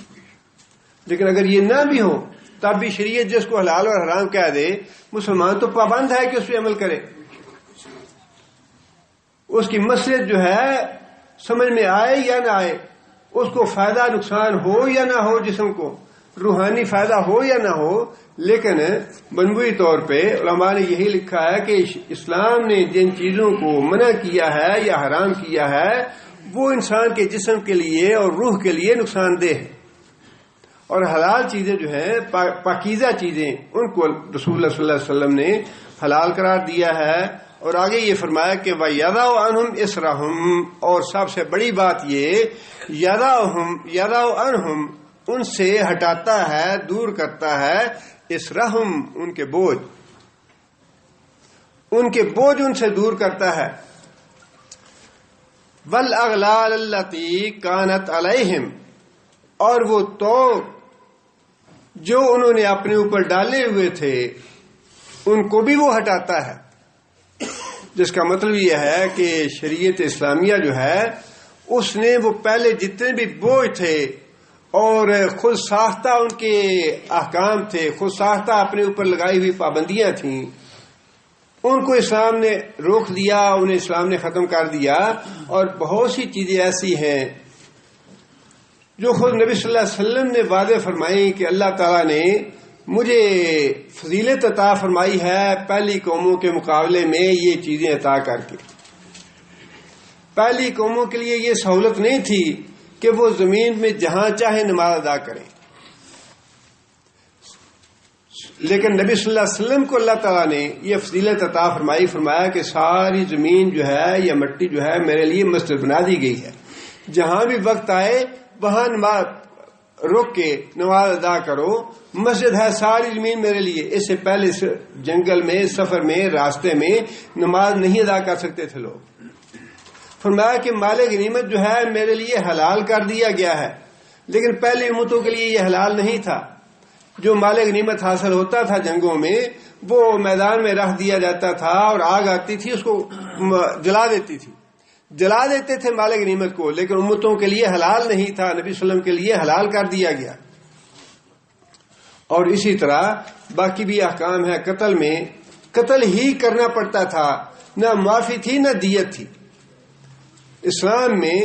لیکن اگر یہ نہ بھی ہو تب بھی شریعت جس کو حلال اور حرام کہہ دے، مسلمان تو پابند ہے کہ اس پہ عمل کرے. اس کی مصلحت جو ہے سمجھ میں آئے یا نہ آئے، اس کو فائدہ نقصان ہو یا نہ ہو، جسم کو روحانی فائدہ ہو یا نہ ہو، لیکن مجموعی طور پہ علماء نے یہی لکھا ہے کہ اسلام نے جن چیزوں کو منع کیا ہے یا حرام کیا ہے وہ انسان کے جسم کے لیے اور روح کے لیے نقصان دہ ہے. اور حلال چیزیں جو ہیں، پاکیزہ چیزیں، ان کو رسول اللہ صلی اللہ علیہ وسلم نے حلال قرار دیا ہے. اور آگے یہ فرمایا کہ وَيَضَعُ عَنْهُمْ إِصْرَهُمْ، اور سب سے بڑی بات یہ يَضَعُ عَنْهُمْ، ان سے ہٹاتا ہے، دور کرتا ہے، اسرہم، ان کے بوجھ ان سے دور کرتا ہے. وَالْأَغْلَالَ الَّتِي كَانَتْ عَلَيْهِمْ، اور وہ توق جو انہوں نے اپنے اوپر ڈالے ہوئے تھے ان کو بھی وہ ہٹاتا ہے. جس کا مطلب یہ ہے کہ شریعت اسلامیہ جو ہے اس نے وہ پہلے جتنے بھی بوجھ تھے اور خود ساختہ ان کے احکام تھے، خود ساختہ اپنے اوپر لگائی ہوئی پابندیاں تھیں، ان کو اسلام نے روک دیا، انہیں اسلام نے ختم کر دیا. اور بہت سی چیزیں ایسی ہیں جو خود نبی صلی اللہ علیہ وسلم نے واضح فرمائی کہ اللہ تعالیٰ نے مجھے فضیلت عطا فرمائی ہے پہلی قوموں کے مقابلے میں یہ چیزیں عطا کر کے. پہلی قوموں کے لیے یہ سہولت نہیں تھی کہ وہ زمین میں جہاں چاہے نماز ادا کریں، لیکن نبی صلی اللہ علیہ وسلم کو اللہ تعالیٰ نے یہ فضیلت عطا فرمایا کہ ساری زمین جو ہے یا مٹی جو ہے میرے لیے مسجد بنا دی گئی ہے، جہاں بھی وقت آئے وہاں نماز رک کے نماز ادا کرو، مسجد ہے ساری زمین میرے لیے۔ اس سے پہلے جنگل میں، سفر میں، راستے میں نماز نہیں ادا کر سکتے تھے لوگ۔ فرمایا کہ مال غنیمت جو ہے میرے لیے حلال کر دیا گیا ہے، لیکن پہلی امتوں کے لیے یہ حلال نہیں تھا۔ جو مال غنیمت حاصل ہوتا تھا جنگوں میں، وہ میدان میں رکھ دیا جاتا تھا اور آگ آتی تھی اس کو جلا دیتے تھے مال غنیمت کو، لیکن امتوں کے لیے حلال نہیں تھا، نبی صلی اللہ علیہ وسلم کے لیے حلال کر دیا گیا۔ اور اسی طرح باقی بھی احکام ہے۔ قتل میں قتل ہی کرنا پڑتا تھا، نہ معافی تھی نہ دیت تھی۔ اسلام میں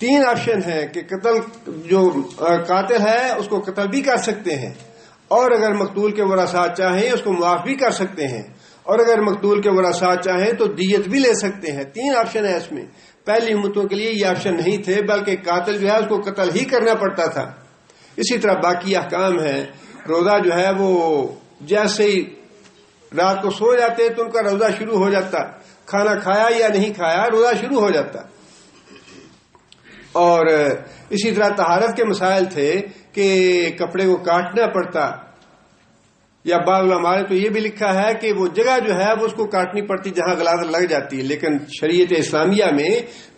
3 آپشن ہیں کہ قتل، جو قاتل ہے اس کو قتل بھی کر سکتے ہیں، اور اگر مقتول کے ورثاء چاہیں اس کو معاف بھی کر سکتے ہیں، اور اگر مقتول کے ورثاء چاہیں تو دیت بھی لے سکتے ہیں۔ 3 آپشن ہے اس میں۔ پہلی امتوں کے لیے یہ آپشن نہیں تھے، بلکہ قاتل جو ہے اس کو قتل ہی کرنا پڑتا تھا۔ اسی طرح باقی احکام ہیں۔ روزہ جو ہے وہ جیسے ہی رات کو سو جاتے تو ان کا روزہ شروع ہو جاتا، کھانا کھایا یا نہیں کھایا روزہ شروع ہو جاتا۔ اور اسی طرح طہارت کے مسائل تھے کہ کپڑے کو کاٹنا پڑتا، یا بعض علماء نے تو یہ بھی لکھا ہے کہ وہ جگہ جو ہے وہ اس کو کاٹنی پڑتی جہاں غلاظت لگ جاتی ہے، لیکن شریعت اسلامیہ میں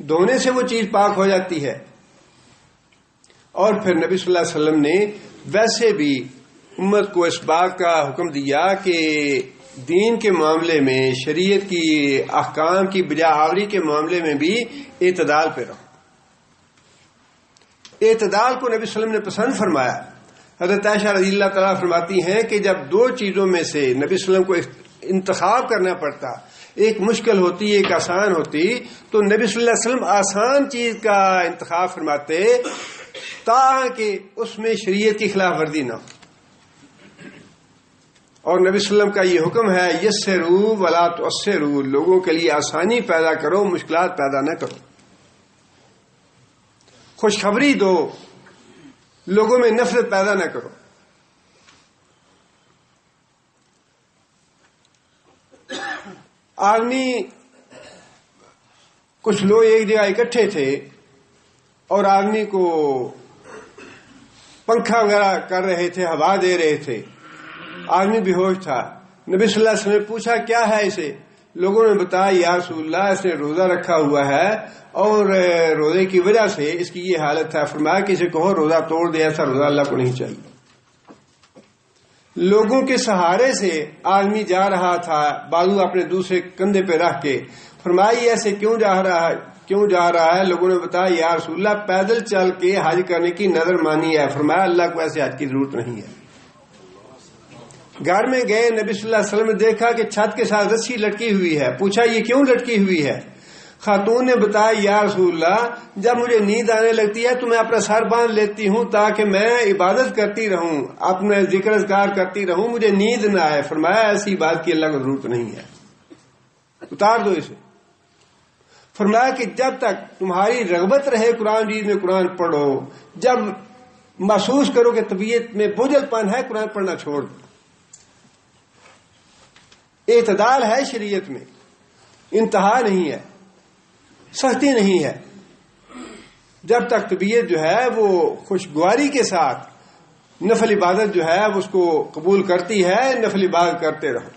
دھونے سے وہ چیز پاک ہو جاتی ہے۔ اور پھر نبی صلی اللہ علیہ وسلم نے ویسے بھی امت کو اس بات کا حکم دیا کہ دین کے معاملے میں، شریعت کی احکام کی بجا آوری کے معاملے میں بھی اعتدال پہ رہو۔ اعتدال کو نبی صلی اللہ علیہ وسلم نے پسند فرمایا۔ حضرت عائشہ رضی اللہ تعالیٰ فرماتی ہیں کہ جب 2 چیزوں میں سے نبی صلی اللہ علیہ وسلم کو انتخاب کرنا پڑتا، ایک مشکل ہوتی ایک آسان ہوتی، تو نبی صلی اللہ علیہ وسلم آسان چیز کا انتخاب فرماتے تاکہ اس میں شریعت کی خلاف ورزی نہ ہو۔ اور نبی صلی اللہ علیہ وسلم کا یہ حکم ہے، یسروا ولا تعسروا، لوگوں کے لیے آسانی پیدا کرو، مشکلات پیدا نہ کرو۔ خوشخبری دو، لوگوں میں نفرت پیدا نہ کرو۔ آدمی، کچھ لوگ ایک جگہ اکٹھے تھے اور آدمی کو پنکھا وغیرہ کر رہے تھے، ہوا دے رہے تھے، آدمی بے ہوش تھا۔ نبی صلی اللہ علیہ وسلم نے پوچھا کیا ہے اسے؟ لوگوں نے بتایا یا رسول اللہ اس نے روزہ رکھا ہوا ہے اور روزے کی وجہ سے اس کی یہ حالت ہے۔ فرمایا کہ اسے کہو روزہ توڑ دے، ایسا روزہ اللہ کو نہیں چاہیے۔ لوگوں کے سہارے سے آدمی جا رہا تھا، بازو اپنے دوسرے کندھے پہ رکھ کے۔ فرمایا یہ ایسے کیوں جا رہا ہے؟ لوگوں نے بتایا یا رسول اللہ پیدل چل کے حج کرنے کی نظر مانی ہے۔ فرمایا اللہ کو ایسے حج کی ضرورت نہیں ہے۔ گھر میں گئے، نبی صلی اللہ علیہ وسلم نے دیکھا کہ چھت کے ساتھ رسی لٹکی ہوئی ہے۔ پوچھا یہ کیوں لٹکی ہوئی ہے؟ خاتون نے بتایا یا رسول اللہ جب مجھے نیند آنے لگتی ہے تو میں اپنا سر باندھ لیتی ہوں تاکہ میں عبادت کرتی رہوں، اپنا ذکر اذکار کرتی رہوں، مجھے نیند نہ آئے۔ فرمایا ایسی بات کی اللہ کو ضرورت نہیں ہے، اتار دو اسے۔ فرمایا کہ جب تک تمہاری رغبت رہے قرآن مجید میں قرآن پڑھو، جب محسوس کرو کہ طبیعت میں بوجھل پن ہے قرآن پڑھنا چھوڑ دو۔ اعتدال ہے شریعت میں، انتہا نہیں ہے، سختی نہیں ہے۔ جب تک طبیعت جو ہے وہ خوشگواری کے ساتھ نفل عبادت جو ہے اس کو قبول کرتی ہے، نفل عبادت کرتے رہو۔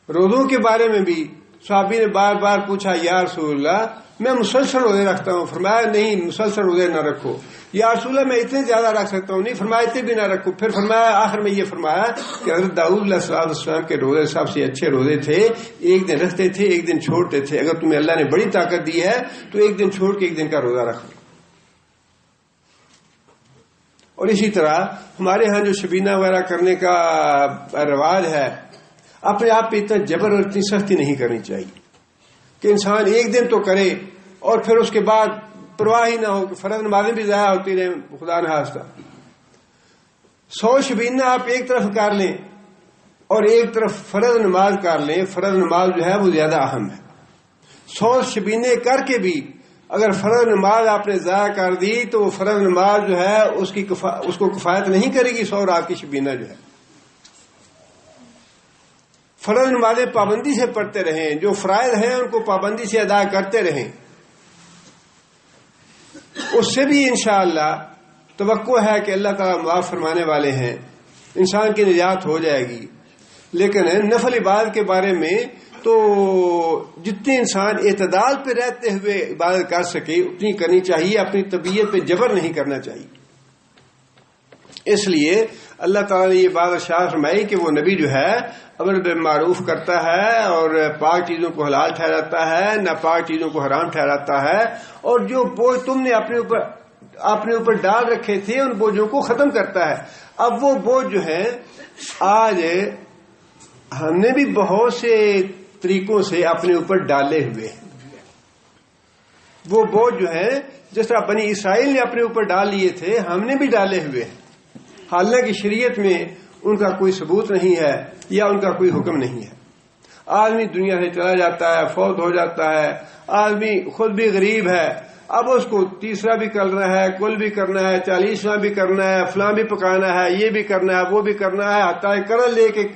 روزوں کے بارے میں بھی صحابی نے بار بار پوچھا یا رسول اللہ میں مسلسل روزے رکھتا ہوں۔ فرمایا نہیں، مسلسل روزے نہ رکھو۔ یا رسول اللہ میں اتنے زیادہ رکھ سکتا ہوں، نہیں فرمایا اتنے بھی نہ رکھو۔ پھر فرمایا آخر میں یہ فرمایا کہ حضرت داؤد علیہ السلام کے روزے سب سے اچھے روزے تھے، ایک دن رکھتے تھے ایک دن چھوڑتے تھے۔ اگر تمہیں اللہ نے بڑی طاقت دی ہے تو ایک دن چھوڑ کے ایک دن کا روزہ رکھ لو۔ اور اسی طرح ہمارے ہاں جو شبینہ وغیرہ کرنے کا رواج ہے، اپنے آپ پہ اتنا جبر اور اتنی سختی نہیں کرنی چاہیے کہ انسان ایک دن تو کرے اور پھر اس کے بعد پرواہ ہی نہ ہو کہ فرض نمازیں بھی ضائع ہوتی رہیں، خدا نہ خواستہ۔ 100 شبینہ آپ ایک طرف کر لیں اور ایک طرف فرض نماز کر لیں، فرض نماز جو ہے وہ زیادہ اہم ہے۔ 100 شبینے کر کے بھی اگر فرض نماز آپ نے ضائع کر دی تو وہ فرض نماز جو ہے اس کو کفایت نہیں کرے گی 100 رات کی شبینہ جو ہے. فرض نمازیں پابندی سے پڑھتے رہیں، جو فرائض ہیں ان کو پابندی سے ادا کرتے رہیں، اس سے بھی انشاءاللہ توقع ہے کہ اللہ تعالیٰ معاف فرمانے والے ہیں، انسان کی نجات ہو جائے گی. لیکن نفل عبادت کے بارے میں تو جتنے انسان اعتدال پہ رہتے ہوئے عبادت کر سکے اتنی کرنی چاہیے، اپنی طبیعت پہ جبر نہیں کرنا چاہیے. اس لیے اللہ تعالیٰ نے یہ بات ارشاد فرمائی کہ وہ نبی جو ہے امر بالمعروف کرتا ہے اور پاک چیزوں کو حلال ٹھہراتا ہے، ناپاک چیزوں کو حرام ٹھہراتا ہے، اور جو بوجھ تم نے اپنے اوپر ڈال رکھے تھے ان بوجھوں کو ختم کرتا ہے. اب وہ بوجھ جو ہے آج ہم نے بھی بہت سے طریقوں سے اپنے اوپر ڈالے ہوئے ہیں. وہ بوجھ جو ہے جس طرح بنی اسرائیل نے اپنے اوپر ڈال لیے تھے ہم نے بھی ڈالے ہوئے ہیں، حالانکہ شریعت میں ان کا کوئی ثبوت نہیں ہے یا ان کا کوئی حکم نہیں ہے. آدمی دنیا سے چلا جاتا ہے، فوت ہو جاتا ہے، آدمی خود بھی غریب ہے، اب اس کو تیسرا بھی کرنا ہے، کل بھی کرنا ہے، 40واں بھی کرنا ہے، فلاں بھی پکانا ہے، یہ بھی کرنا ہے، وہ بھی کرنا ہے، حتیٰ کرل لے کے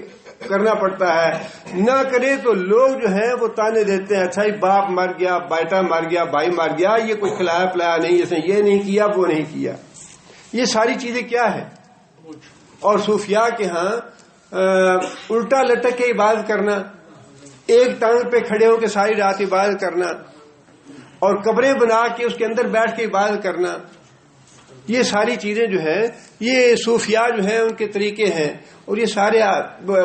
کرنا پڑتا ہے. نہ کرے تو لوگ جو ہیں وہ تانے دیتے ہیں، اچھا ہی باپ مر گیا، بیٹا مر گیا، بھائی مر گیا، یہ کوئی کھلایا پلایا نہیں، اس نے یہ نہیں کیا وہ نہیں کیا. یہ ساری چیزیں کیا ہیں؟ اور صوفیاء کے ہاں الٹا لٹک کے عبادت کرنا، ایک ٹانگ پہ کھڑے ہو کے ساری رات عبادت کرنا، اور قبریں بنا کے اس کے اندر بیٹھ کے عبادت کرنا، یہ ساری چیزیں جو ہیں یہ صوفیاء جو ہیں ان کے طریقے ہیں، اور یہ سارے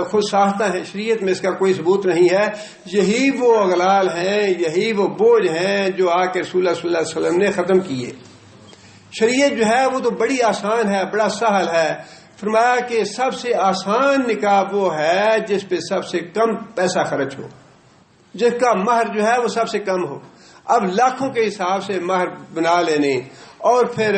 خود ساختہ ہیں، شریعت میں اس کا کوئی ثبوت نہیں ہے. یہی وہ اغلال ہیں، یہی وہ بوجھ ہیں جو آ کے رسول اللہ صلی اللہ علیہ وسلم نے ختم کیے. شریعت جو ہے وہ تو بڑی آسان ہے، بڑا سہل ہے. فرمایا کہ سب سے آسان نکاح وہ ہے جس پہ سب سے کم پیسہ خرچ ہو، جس کا مہر جو ہے وہ سب سے کم ہو. اب لاکھوں کے حساب سے مہر بنا لینے اور پھر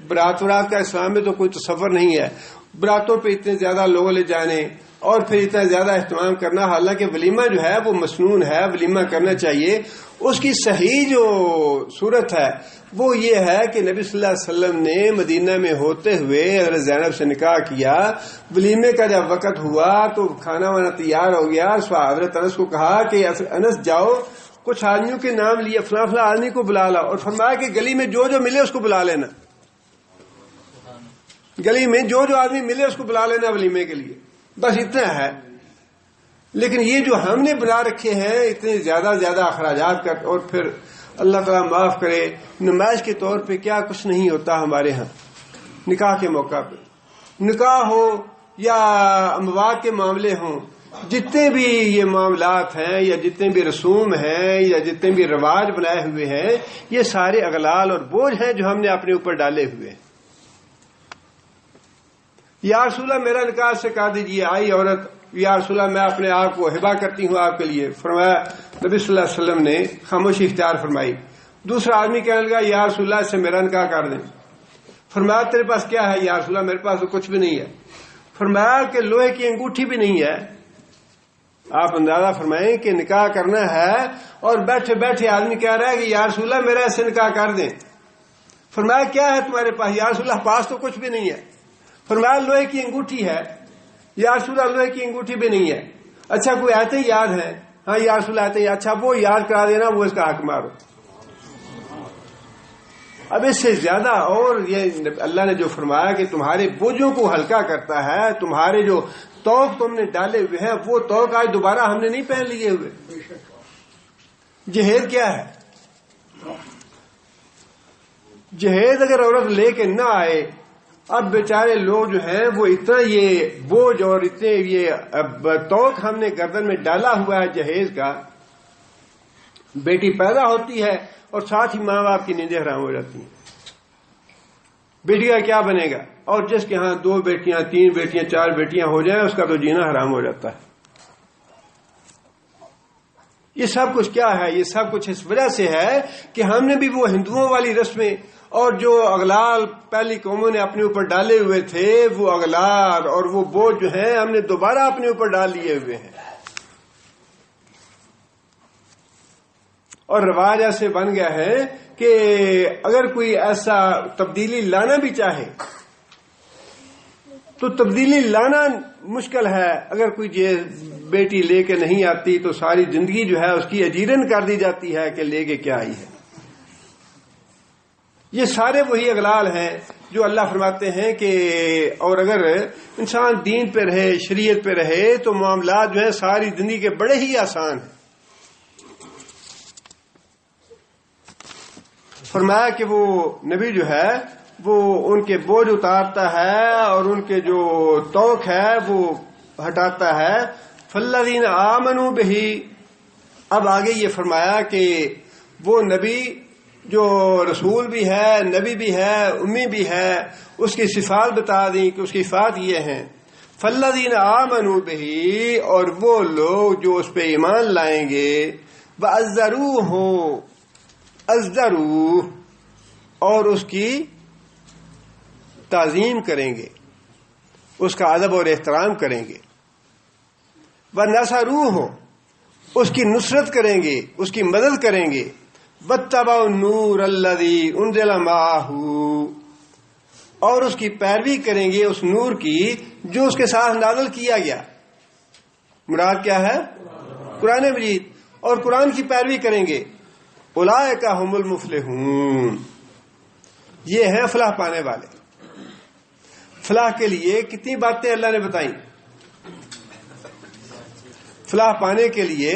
برات کا اسلام میں تو کوئی تصور نہیں ہے، براتوں پہ اتنے زیادہ لوگ لے جانے اور پھر اتنا زیادہ اہتمام کرنا، حالانکہ ولیمہ جو ہے وہ مسنون ہے، ولیمہ کرنا چاہیے. اس کی صحیح جو صورت ہے وہ یہ ہے کہ نبی صلی اللہ علیہ وسلم نے مدینہ میں ہوتے ہوئے حضرت زینب سے نکاح کیا. ولیمے کا جب وقت ہوا تو کھانا وانا تیار ہو گیا. حضرت انس کو کہا کہ انس جاؤ کچھ آدمیوں کے نام لیے، فلاں فلاں آدمی کو بلا لا، اور فرمایا کہ گلی میں جو جو ملے اس کو بلا لینا، گلی میں جو جو آدمی ملے اس کو بلا لینا ولیمے کے لیے، بس اتنا ہے. لیکن یہ جو ہم نے بنا رکھے ہیں اتنے زیادہ اخراجات کا، اور پھر اللہ تعالیٰ معاف کرے نمائش کے طور پہ کیا کچھ نہیں ہوتا ہمارے ہاں. نکاح کے موقع پہ نکاح ہو یا اموات کے معاملے ہوں، جتنے بھی یہ معاملات ہیں یا جتنے بھی رسوم ہیں یا جتنے بھی رواج بنائے ہوئے ہیں یہ سارے اغلال اور بوجھ ہیں جو ہم نے اپنے اوپر ڈالے ہوئے ہیں. یا رسول اللہ میرا نکاح سے کہا دیجیے، آئی عورت، یا رسول اللہ میں اپنے آپ کو ہبا کرتی ہوں آپ کے لیے. فرمایا نبی صلی اللہ علیہ وسلم نے خاموشی اختیار فرمائی. دوسرا آدمی کہنے لگا یا رسول اللہ اس سے میرا نکاح کر دیں. فرمایا تیرے پاس کیا ہے؟ یا رسول اللہ میرے پاس تو کچھ بھی نہیں ہے. فرمایا کہ لوہے کی انگوٹھی بھی نہیں ہے. آپ اندازہ فرمائیں کہ نکاح کرنا ہے اور بیٹھے بیٹھے آدمی کہہ رہا ہے کہ یا رسول اللہ میرا ایسے نکاح کر دیں. فرمایا کیا ہے تمہارے پاس؟ یا رسول اللہ پاس تو کچھ بھی نہیں ہے. فرمایا لوہے کی انگوٹھی ہے. یا رسول اللہ لوہے کی انگوٹھی بھی نہیں ہے. اچھا کوئی آیتیں یاد ہیں؟ ہاں یا رسول اللہ آیتیں. اچھا وہ یاد کرا دینا، وہ اس کا حق مارو. اب اس سے زیادہ اور یہ اللہ نے جو فرمایا کہ تمہارے بوجھوں کو ہلکا کرتا ہے، تمہارے جو توق تم نے ڈالے ہوئے ہیں وہ توق آج دوبارہ ہم نے نہیں پہن لیے ہوئے. جہیز کیا ہے؟ جہیز اگر عورت لے کے نہ آئے، اب بیچارے لوگ جو ہیں وہ اتنا یہ بوجھ اور اتنے یہ توق ہم نے گردن میں ڈالا ہوا ہے جہیز کا. بیٹی پیدا ہوتی ہے اور ساتھ ہی ماں باپ کی نیندیں حرام ہو جاتی ہیں. بیٹی کا کیا بنے گا؟ اور جس کے ہاں 2 بیٹیاں 3 بیٹیاں 4 بیٹیاں ہو جائیں اس کا تو جینا حرام ہو جاتا ہے. یہ سب کچھ کیا ہے؟ یہ سب کچھ اس وجہ سے ہے کہ ہم نے بھی وہ ہندوؤں والی رسمیں اور جو اغلال پہلی قوموں نے اپنے اوپر ڈالے ہوئے تھے وہ اغلال اور وہ بوجھ جو ہیں ہم نے دوبارہ اپنے اوپر ڈال لیے ہوئے ہیں. اور رواج ایسے بن گیا ہے کہ اگر کوئی ایسا تبدیلی لانا بھی چاہے تو تبدیلی لانا مشکل ہے. اگر کوئی بیٹی لے کے نہیں آتی تو ساری زندگی جو ہے اس کی اجیرن کر دی جاتی ہے کہ لے کے کیا آئی ہے. یہ سارے وہی اغلال ہیں جو اللہ فرماتے ہیں کہ اور اگر انسان دین پہ رہے، شریعت پہ رہے تو معاملات جو ہیں ساری زندگی کے بڑے ہی آسان ہیں. فرمایا کہ وہ نبی جو ہے وہ ان کے بوجھ اتارتا ہے اور ان کے جو توق ہے وہ ہٹاتا ہے. فالذین آمنوا بہ. اب آگے یہ فرمایا کہ وہ نبی جو رسول بھی ہے، نبی بھی ہے، امی بھی ہے، اس کی صفات بتا دیں کہ اس کی صفات یہ ہیں. فالذین آمنوا بہ، اور وہ لوگ جو اس پہ ایمان لائیں گے، وعزروہ، ازدرو، اور اس کی تعظیم کریں گے، اس کا ادب اور احترام کریں گے. وَنَصَرُوهُ، اس کی نصرت کریں گے، اس کی مدد کریں گے. وَاتَّبَعُوا النُّورَ الَّذِي أُنزِلَ مَعَهُ، اور اس کی پیروی کریں گے اس نور کی جو اس کے ساتھ نازل کیا گیا. مراد کیا ہے؟ قرآن مجید. اور قرآن کی پیروی کریں گے. اولئک هم المفلحون، یہ ہیں فلاح پانے والے. فلاح کے لیے کتنی باتیں اللہ نے بتائیں؟ فلاح پانے کے لیے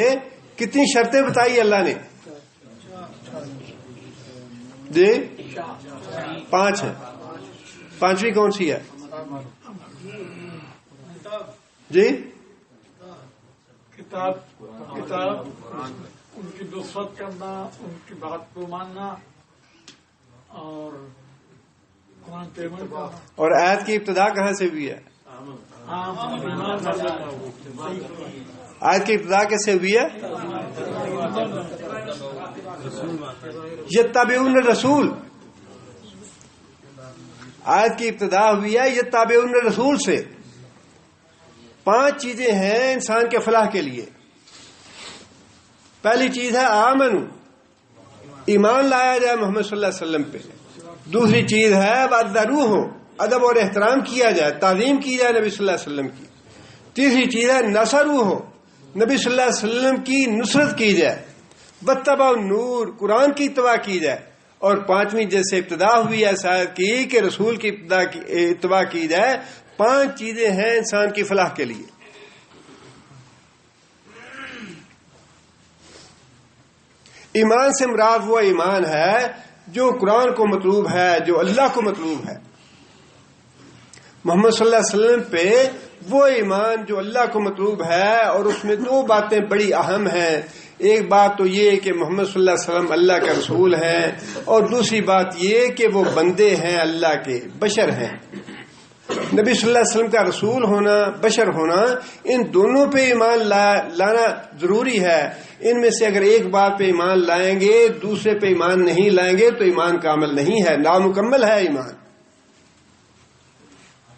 کتنی شرطیں بتائی اللہ نے؟ جی 5 ہیں. 5ویں کون سی ہے؟ جی کتاب ان کی نصرت کرنا، ان کی بات کو ماننا، اور قرآن پیمنٹ کرنا. اور آیت کی ابتدا کہاں سے ہوئی ہے؟ آیت کی ابتدا کیسے ہوئی ہے؟ یتبعون الرسول. آیت کی ابتدا ہوئی ہے یتبعون الرسول سے. 5 چیزیں ہیں انسان کے فلاح کے لیے. پہلی چیز ہے آمنو، ایمان لایا جائے محمد صلی اللہ علیہ وسلم پہ. دوسری چیز ہے وَعَذَّرُوهُ، ادب اور احترام کیا جائے، تعظیم کی جائے نبی صلی اللہ علیہ وسلم کی. تیسری چیز ہے نَصَرُوهُ، نبی صلی اللہ علیہ وسلم کی نصرت کی جائے. وَاتَّبَعُوا النُّورَ، قرآن کی اتباع کی جائے. اور 5ویں جیسے ابتدا ہوئی ہے شاید کی کہ رسول کی اتباع کی جائے. 5 چیزیں ہیں انسان کی فلاح کے لیے. ایمان سے مراد وہ ایمان ہے جو قرآن کو مطلوب ہے، جو اللہ کو مطلوب ہے. محمد صلی اللہ علیہ وسلم پہ وہ ایمان جو اللہ کو مطلوب ہے. اور اس میں 2 باتیں بڑی اہم ہیں. ایک بات تو یہ کہ محمد صلی اللہ علیہ وسلم اللہ کا رسول ہیں، اور دوسری بات یہ کہ وہ بندے ہیں اللہ کے، بشر ہیں. نبی صلی اللہ علیہ وسلم کا رسول ہونا، بشر ہونا، ان دونوں پہ ایمان لانا ضروری ہے. ان میں سے اگر ایک بات پہ ایمان لائیں گے، دوسرے پہ ایمان نہیں لائیں گے تو ایمان کامل نہیں ہے، نامکمل ہے ایمان.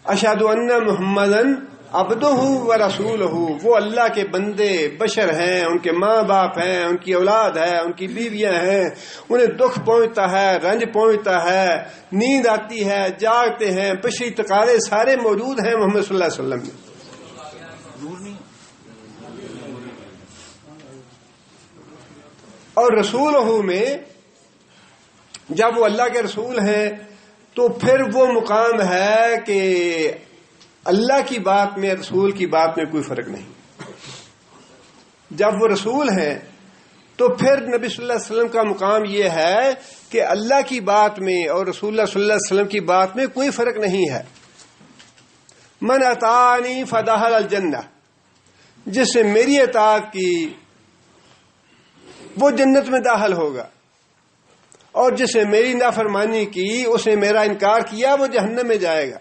اشہد ان محمدن عبدہ و رسولہ، وہ اللہ کے بندے بشر ہیں، ان کے ماں باپ ہیں، ان کی اولاد ہے، ان کی بیویاں ہیں. انہیں دکھ پہنچتا ہے، رنج پہنچتا ہے، نیند آتی ہے، جاگتے ہیں، بشری تقاضے سارے موجود ہیں محمد صلی اللہ علیہ وسلم میں. اور رسولہ میں جب وہ اللہ کے رسول ہیں تو پھر وہ مقام ہے کہ اللہ کی بات میں، رسول کی بات میں کوئی فرق نہیں. جب وہ رسول ہیں تو پھر نبی صلی اللہ علیہ وسلم کا مقام یہ ہے کہ اللہ کی بات میں اور رسول اللہ صلی اللہ علیہ وسلم کی بات میں کوئی فرق نہیں ہے. من اطاعنی فدخل الجنہ، جس نے میری اطاعت کی وہ جنت میں داخل ہوگا، اور جس نے میری نافرمانی کی، اس نے میرا انکار کیا، وہ جہنم میں جائے گا.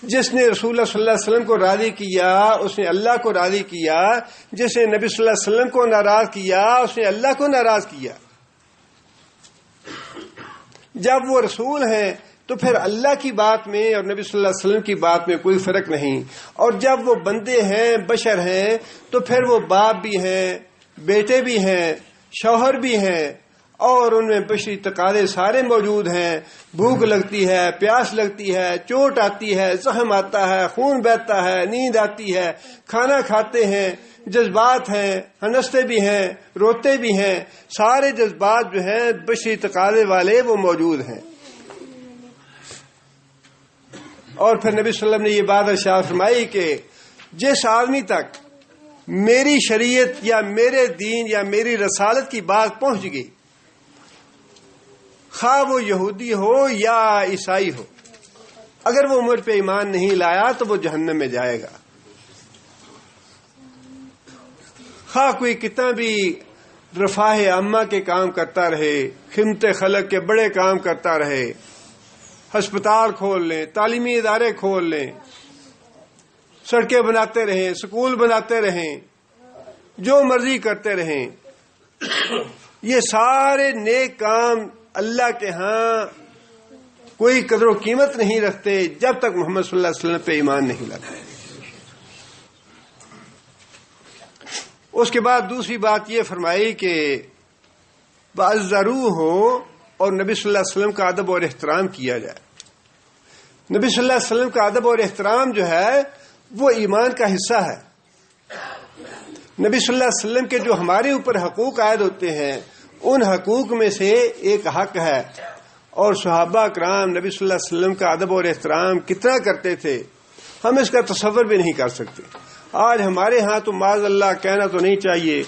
جس نے رسول اللہ صلی اللہ علیہ وسلم کو راضی کیا اس نے اللہ کو راضی کیا، جس نے نبی صلی اللہ علیہ وسلم کو ناراض کیا اس نے اللہ کو ناراض کیا. جب وہ رسول ہیں تو پھر اللہ کی بات میں اور نبی صلی اللہ علیہ وسلم کی بات میں کوئی فرق نہیں. اور جب وہ بندے ہیں، بشر ہیں، تو پھر وہ باپ بھی ہیں، بیٹے بھی ہیں، شوہر بھی ہیں اور ان میں بشری تقاضے سارے موجود ہیں. بھوک لگتی ہے, پیاس لگتی ہے, چوٹ آتی ہے, زخم آتا ہے, خون بہتا ہے, نیند آتی ہے, کھانا کھاتے ہیں, جذبات ہیں, ہنستے بھی ہیں, روتے بھی ہیں. سارے جذبات جو ہیں بشری تقاضے والے وہ موجود ہیں. اور پھر نبی صلی اللہ علیہ وسلم نے یہ بات ارشاد فرمائی کہ جس آدمی تک میری شریعت یا میرے دین یا میری رسالت کی بات پہنچ گئی, خواہ وہ یہودی ہو یا عیسائی ہو, اگر وہ عمر پہ ایمان نہیں لایا تو وہ جہنم میں جائے گا. خواہ کوئی کتنا بھی رفاہ عامہ کے کام کرتا رہے, خدمت خلق کے بڑے کام کرتا رہے, ہسپتال کھول لیں, تعلیمی ادارے کھول لیں, سڑکیں بناتے رہیں, سکول بناتے رہیں, جو مرضی کرتے رہیں, یہ سارے نیک کام اللہ کے ہاں کوئی قدر و قیمت نہیں رکھتے جب تک محمد صلی اللہ علیہ وسلم پہ ایمان نہیں لاتے. اس کے بعد دوسری بات یہ فرمائی کہ بَعَزَّرُوهُ ہو اور نبی صلی اللہ علیہ وسلم کا ادب اور احترام کیا جائے. نبی صلی اللہ علیہ وسلم کا ادب اور احترام جو ہے وہ ایمان کا حصہ ہے. نبی صلی اللہ علیہ وسلم کے جو ہمارے اوپر حقوق عائد ہوتے ہیں ان حقوق میں سے ایک حق ہے, اور صحابہ کرام نبی صلی اللہ علیہ وسلم کا ادب اور احترام کتنا کرتے تھے ہم اس کا تصور بھی نہیں کر سکتے. آج ہمارے ہاں تو معاذ اللہ کہنا تو نہیں چاہیے,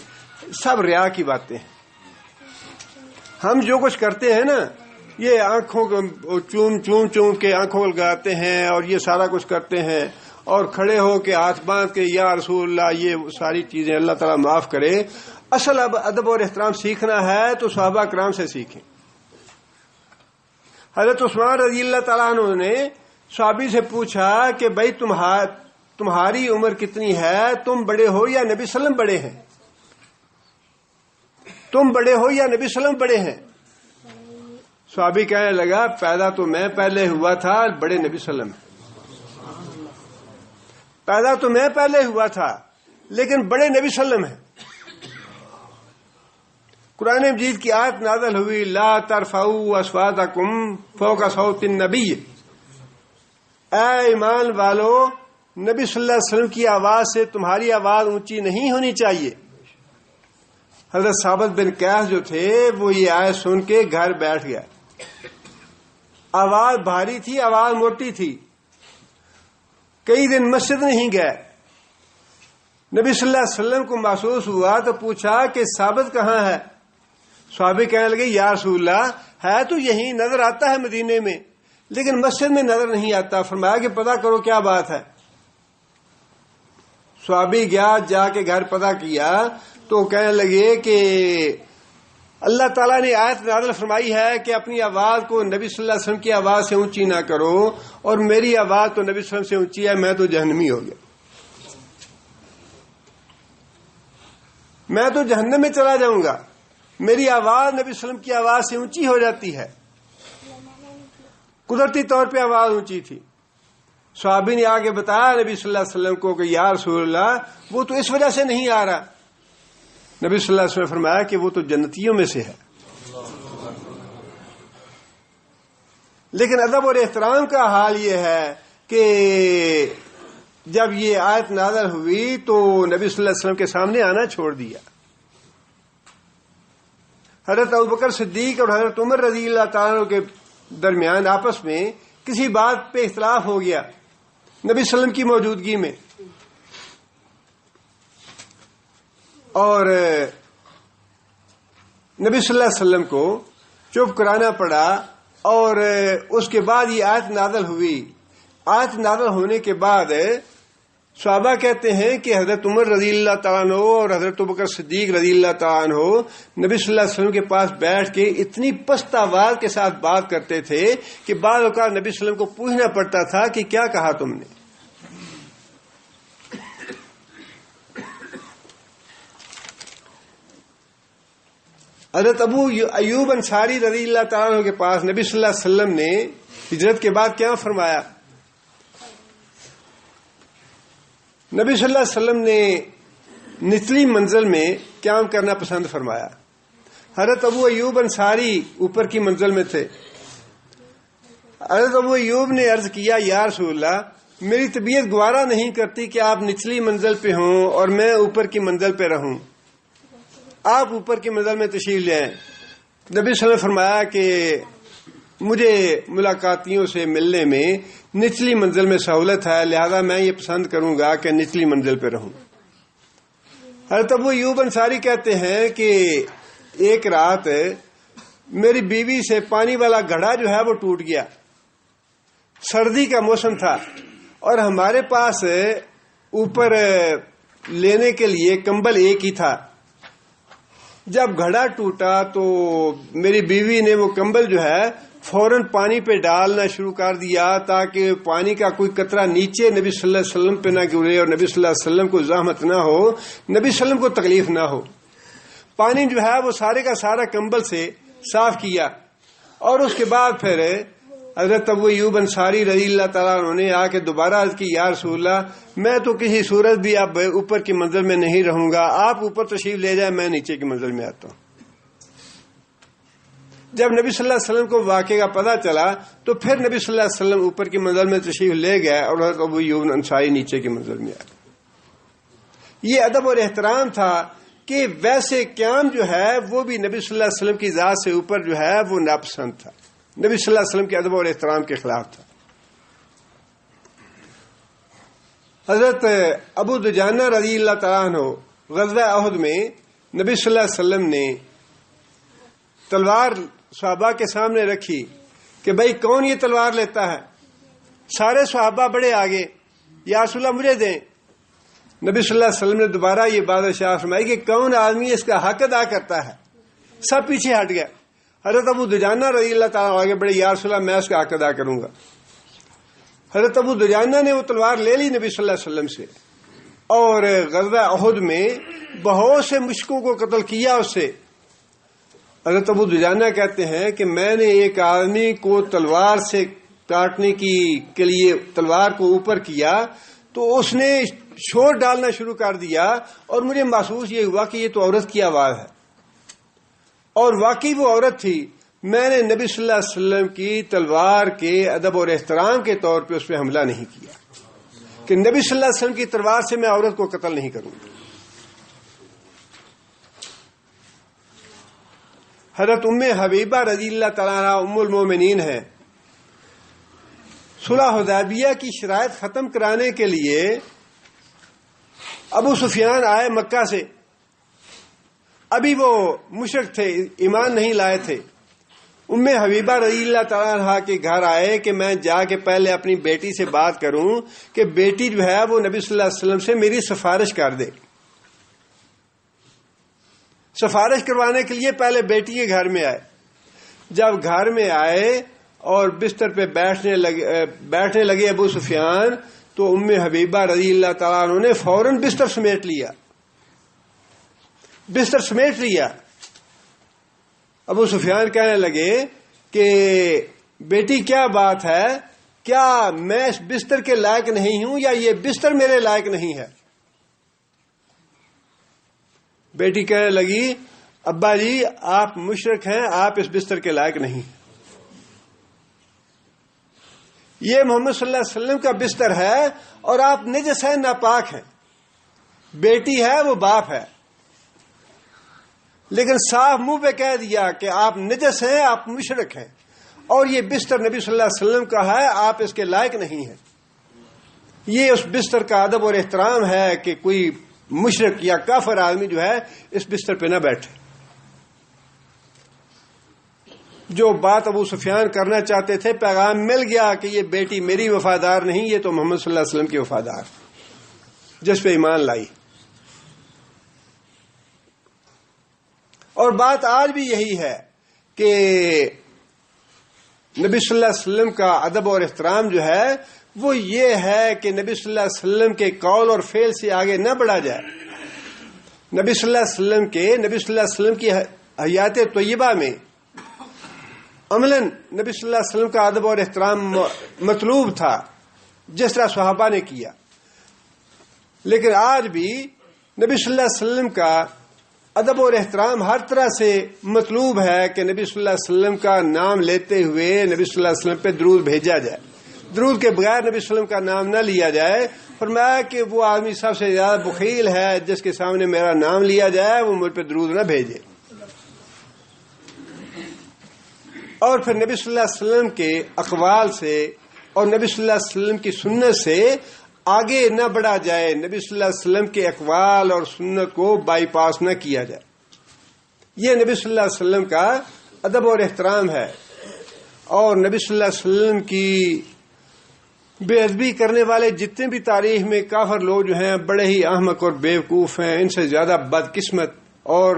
سب ریا کی باتیں ہیں. ہم جو کچھ کرتے ہیں نا یہ آنکھوں کو چوم کے آنکھوں لگاتے ہیں اور یہ سارا کچھ کرتے ہیں, اور کھڑے ہو کے ہاتھ باندھ کے یا رسول اللہ, یہ ساری چیزیں اللہ تعالیٰ معاف کرے. اصل ادب اور احترام سیکھنا ہے تو صحابہ کرام سے سیکھیں. حضرت عثمان رضی اللہ تعالیٰ عنہ نے صحابی سے پوچھا کہ بھائی تمہاری عمر کتنی ہے, تم بڑے ہو یا نبی صلی اللہ علیہ وسلم بڑے ہیں؟ تم بڑے ہو یا نبی صلی اللہ علیہ وسلم بڑے ہیں؟ صحابی کہنے لگا پیدا تو میں پہلے ہوا تھا, بڑے نبی صلی اللہ علیہ وسلم. پیدا تو میں پہلے ہوا تھا لیکن بڑے نبی صلی اللہ علیہ وسلم ہیں. قرآن مجید کی آیت نازل ہوئی لا ترفعوا اصواتکم فوق صوت النبی. اے ایمان والو, نبی صلی اللہ علیہ وسلم کی آواز سے تمہاری آواز اونچی نہیں ہونی چاہیے. حضرت ثابت بن قیس جو تھے وہ یہ آیت سن کے گھر بیٹھ گیا. آواز بھاری تھی, آواز موٹی تھی, کئی دن مسجد نہیں گئے. نبی صلی اللہ علیہ وسلم کو محسوس ہوا تو پوچھا کہ ثابت کہاں ہے؟ صحابی کہنے لگے یا رسول اللہ ہے تو یہیں, نظر آتا ہے مدینے میں لیکن مسجد میں نظر نہیں آتا. فرمایا کہ پتہ کرو کیا بات ہے. صحابی گیا, جا کے گھر پتہ کیا تو کہنے لگے کہ اللہ تعالیٰ نے آیت نازل فرمائی ہے کہ اپنی آواز کو نبی صلی اللہ علیہ وسلم کی آواز سے اونچی نہ کرو, اور میری آواز تو نبی صلی اللہ علیہ وسلم سے اونچی ہے, میں تو جہنمی ہو گیا, میں تو جہنم میں چلا جاؤں گا. میری آواز نبی صلی اللہ علیہ وسلم کی آواز سے اونچی ہو جاتی ہے. قدرتی طور پہ آواز اونچی تھی. صحابی نے آگے بتایا نبی صلی اللہ علیہ وسلم کو کہ یا رسول اللہ وہ تو اس وجہ سے نہیں آ رہا. نبی صلی اللہ علیہ وسلم نے فرمایا کہ وہ تو جنتیوں میں سے ہے. لیکن ادب اور احترام کا حال یہ ہے کہ جب یہ آیت نازل ہوئی تو نبی صلی اللہ علیہ وسلم کے سامنے آنا چھوڑ دیا. حضرت ابوبکر صدیق اور حضرت عمر رضی اللہ تعالیٰ کے درمیان آپس میں کسی بات پہ اختلاف ہو گیا نبی صلی اللہ علیہ وسلم کی موجودگی میں, اور نبی صلی اللہ علیہ وسلم کو چپ کرانا پڑا. اور اس کے بعد یہ آیت نازل ہوئی. آیت نازل ہونے کے بعد صحابہ کہتے ہیں کہ حضرت عمر رضی اللہ تعالیٰ عنہ اور حضرت ابوبکر صدیق رضی اللہ تعالیٰ عنہ نبی صلی اللہ علیہ وسلم کے پاس بیٹھ کے اتنی پست آواز کے ساتھ بات کرتے تھے کہ بعض اوقات نبی صلی اللہ علیہ وسلم کو پوچھنا پڑتا تھا کہ کیا کہا تم نے. حضرت ابو ایوب انصاری رضی اللہ تعالیٰ عنہ کے پاس نبی صلی اللہ علیہ وسلم نے ہجرت کے بعد کیا فرمایا؟ نبی صلی اللہ علیہ وسلم نے نچلی منزل میں قیام کرنا پسند فرمایا. حضرت ابو ایوب انصاری اوپر کی منزل میں تھے. حضرت ابو ایوب نے عرض کیا یا رسول اللہ میری طبیعت گوارا نہیں کرتی کہ آپ نچلی منزل پہ ہوں اور میں اوپر کی منزل پہ رہوں، آپ اوپر کی منزل میں تشریف لے آئیں. نبی صلی اللہ علیہ وسلم نے فرمایا کہ مجھے ملاقاتیوں سے ملنے میں نچلی منزل میں سہولت ہے، لہذا میں یہ پسند کروں گا کہ نچلی منزل پہ رہوں. حضرت ابو ایوب انصاری کہتے ہیں کہ ایک رات میری بیوی سے پانی والا گھڑا جو ہے وہ ٹوٹ گیا. سردی کا موسم تھا اور ہمارے پاس اوپر لینے کے لیے کمبل ایک ہی تھا. جب گھڑا ٹوٹا تو میری بیوی نے وہ کمبل جو ہے فوراً پانی پہ ڈالنا شروع کر دیا تاکہ پانی کا کوئی قطرہ نیچے نبی صلی اللہ علیہ وسلم پہ نہ گرے اور نبی صلی اللہ علیہ وسلم کو زحمت نہ ہو، نبی صلی اللہ علیہ وسلم کو تکلیف نہ ہو. پانی جو ہے وہ سارے کا سارا کمبل سے صاف کیا اور اس کے بعد پھر حضرت ابو ایوب انصاری رضی اللہ تعالیٰ عنہ نے آ کے دوبارہ عرض کی یا رسول اللہ میں تو کسی صورت بھی اب اوپر کی منزل میں نہیں رہوں گا، آپ اوپر تشریف لے جائیں، میں نیچے کی منزل میں آتا ہوں. جب نبی صلی اللہ علیہ وسلم کو واقعے کا پتہ چلا تو پھر نبی صلی اللہ علیہ وسلم اوپر کی منزل میں تشریف لے گئے اور حضرت ابو ایوب انصاری نیچے کی منزل میں آ گئے. یہ ادب اور احترام تھا کہ ویسے قیام جو ہے وہ بھی نبی صلی اللہ علیہ وسلم کی ذات سے اوپر جو ہے وہ ناپسند تھا، نبی صلی اللہ علیہ وسلم کے ادب اور احترام کے خلاف تھا. حضرت ابو دجانہ رضی اللہ تعالیٰ عنہ غزوہ احد میں نبی صلی اللہ علیہ وسلم نے تلوار صحابہ کے سامنے رکھی کہ بھائی کون یہ تلوار لیتا ہے. سارے صحابہ بڑے آگے، یا رسول اللہ مجھے دیں. نبی صلی اللہ علیہ وسلم نے دوبارہ یہ بات ارشاد فرمائی کہ کون آدمی اس کا حق ادا کرتا ہے. سب پیچھے ہٹ گئے. حضرت ابو دجانہ رضی اللہ تعالیٰ آگے بڑے، یا رسول اللہ میں اس کا حق ادا کروں گا. حضرت ابو دجانہ نے وہ تلوار لے لی نبی صلی اللہ علیہ وسلم سے اور غزوہ احد میں بہت سے مشرکوں کو قتل کیا اس سے. حضرت ابو دجانہ کہتے ہیں کہ میں نے ایک آدمی کو تلوار سے کاٹنے کے لیے تلوار کو اوپر کیا تو اس نے شور ڈالنا شروع کر دیا اور مجھے محسوس یہ ہوا کہ یہ تو عورت کی آواز ہے، اور واقعی وہ عورت تھی. میں نے نبی صلی اللہ علیہ وسلم کی تلوار کے ادب اور احترام کے طور پہ اس پہ حملہ نہیں کیا کہ نبی صلی اللہ علیہ وسلم کی تلوار سے میں عورت کو قتل نہیں کروں. حضرت ام حبیبہ رضی اللہ تعالیٰ عنہا ام المومنین ہے. صلح حدیبیہ کی شرائط ختم کرانے کے لیے ابو سفیان آئے مکہ سے. ابھی وہ مشرک تھے، ایمان نہیں لائے تھے. ام حبیبہ رضی اللہ تعالیٰ عنہا کے گھر آئے کہ میں جا کے پہلے اپنی بیٹی سے بات کروں کہ بیٹی جو ہے وہ نبی صلی اللہ علیہ وسلم سے میری سفارش کر دے. سفارش کروانے کے لیے پہلے بیٹی کے گھر میں آئے. جب گھر میں آئے اور بستر پہ بیٹھنے لگے ابو سفیان تو ام حبیبہ رضی اللہ تعالیٰ عنہ نے فوراً بستر سمیٹ لیا. ابو سفیان کہنے لگے کہ بیٹی کیا بات ہے، کیا میں اس بستر کے لائق نہیں ہوں یا یہ بستر میرے لائق نہیں ہے؟ بیٹی کہنے لگی ابا جی آپ مشرک ہیں، آپ اس بستر کے لائق نہیں. یہ محمد صلی اللہ علیہ وسلم کا بستر ہے اور آپ نجس ہیں، ناپاک ہیں. بیٹی ہے وہ باپ ہے، لیکن صاف منہ پہ کہہ دیا کہ آپ نجس ہیں، آپ مشرک ہیں، اور یہ بستر نبی صلی اللہ علیہ وسلم کا ہے، آپ اس کے لائق نہیں ہیں. یہ اس بستر کا ادب اور احترام ہے کہ کوئی مشرک یا کافر آدمی جو ہے اس بستر پہ نہ بیٹھے. جو بات ابو سفیان کرنا چاہتے تھے پیغام مل گیا کہ یہ بیٹی میری وفادار نہیں، یہ تو محمد صلی اللہ علیہ وسلم کی وفادار جس پہ ایمان لائی. اور بات آج بھی یہی ہے کہ نبی صلی اللہ علیہ وسلم کا ادب اور احترام جو ہے وہ یہ ہے کہ نبی صلی اللہ علیہ وسلم کے قول اور فعل سے آگے نہ بڑھا جائے. نبی صلی اللہ علیہ وسلم کی حیات طیبہ میں عملاً نبی صلی اللہ علیہ وسلم کا ادب اور احترام مطلوب تھا جس طرح صحابہ نے کیا. لیکن آج بھی نبی صلی اللہ علیہ وسلم کا ادب اور احترام ہر طرح سے مطلوب ہے کہ نبی صلی اللہ علیہ وسلم کا نام لیتے ہوئے نبی صلی اللہ علیہ وسلم پہ درود بھیجا جائے، درود کے بغیر نبی صلی اللہ علیہ وسلم کا نام نہ لیا جائے۔ فرمایا کہ وہ آدمی سب سے زیادہ بخیل ہے جس کے سامنے میرا نام لیا جائے وہ مجھ پہ درود نہ بھیجے۔ اور پھر نبی صلی اللہ علیہ وسلم کے اقوال سے اور نبی صلی اللہ علیہ وسلم کی سنت سے آگے نہ بڑھا جائے، نبی صلی اللہ علیہ وسلم کے اقوال اور سنت کو بائی پاس نہ کیا جائے۔ یہ نبی صلی اللہ علیہ وسلم کا ادب اور احترام ہے۔ اور نبی صلی اللہ علیہ وسلم کی بے ادبی کرنے والے جتنے بھی تاریخ میں کافر لوگ جو ہیں بڑے ہی احمق اور بیوقوف ہیں، ان سے زیادہ بدقسمت اور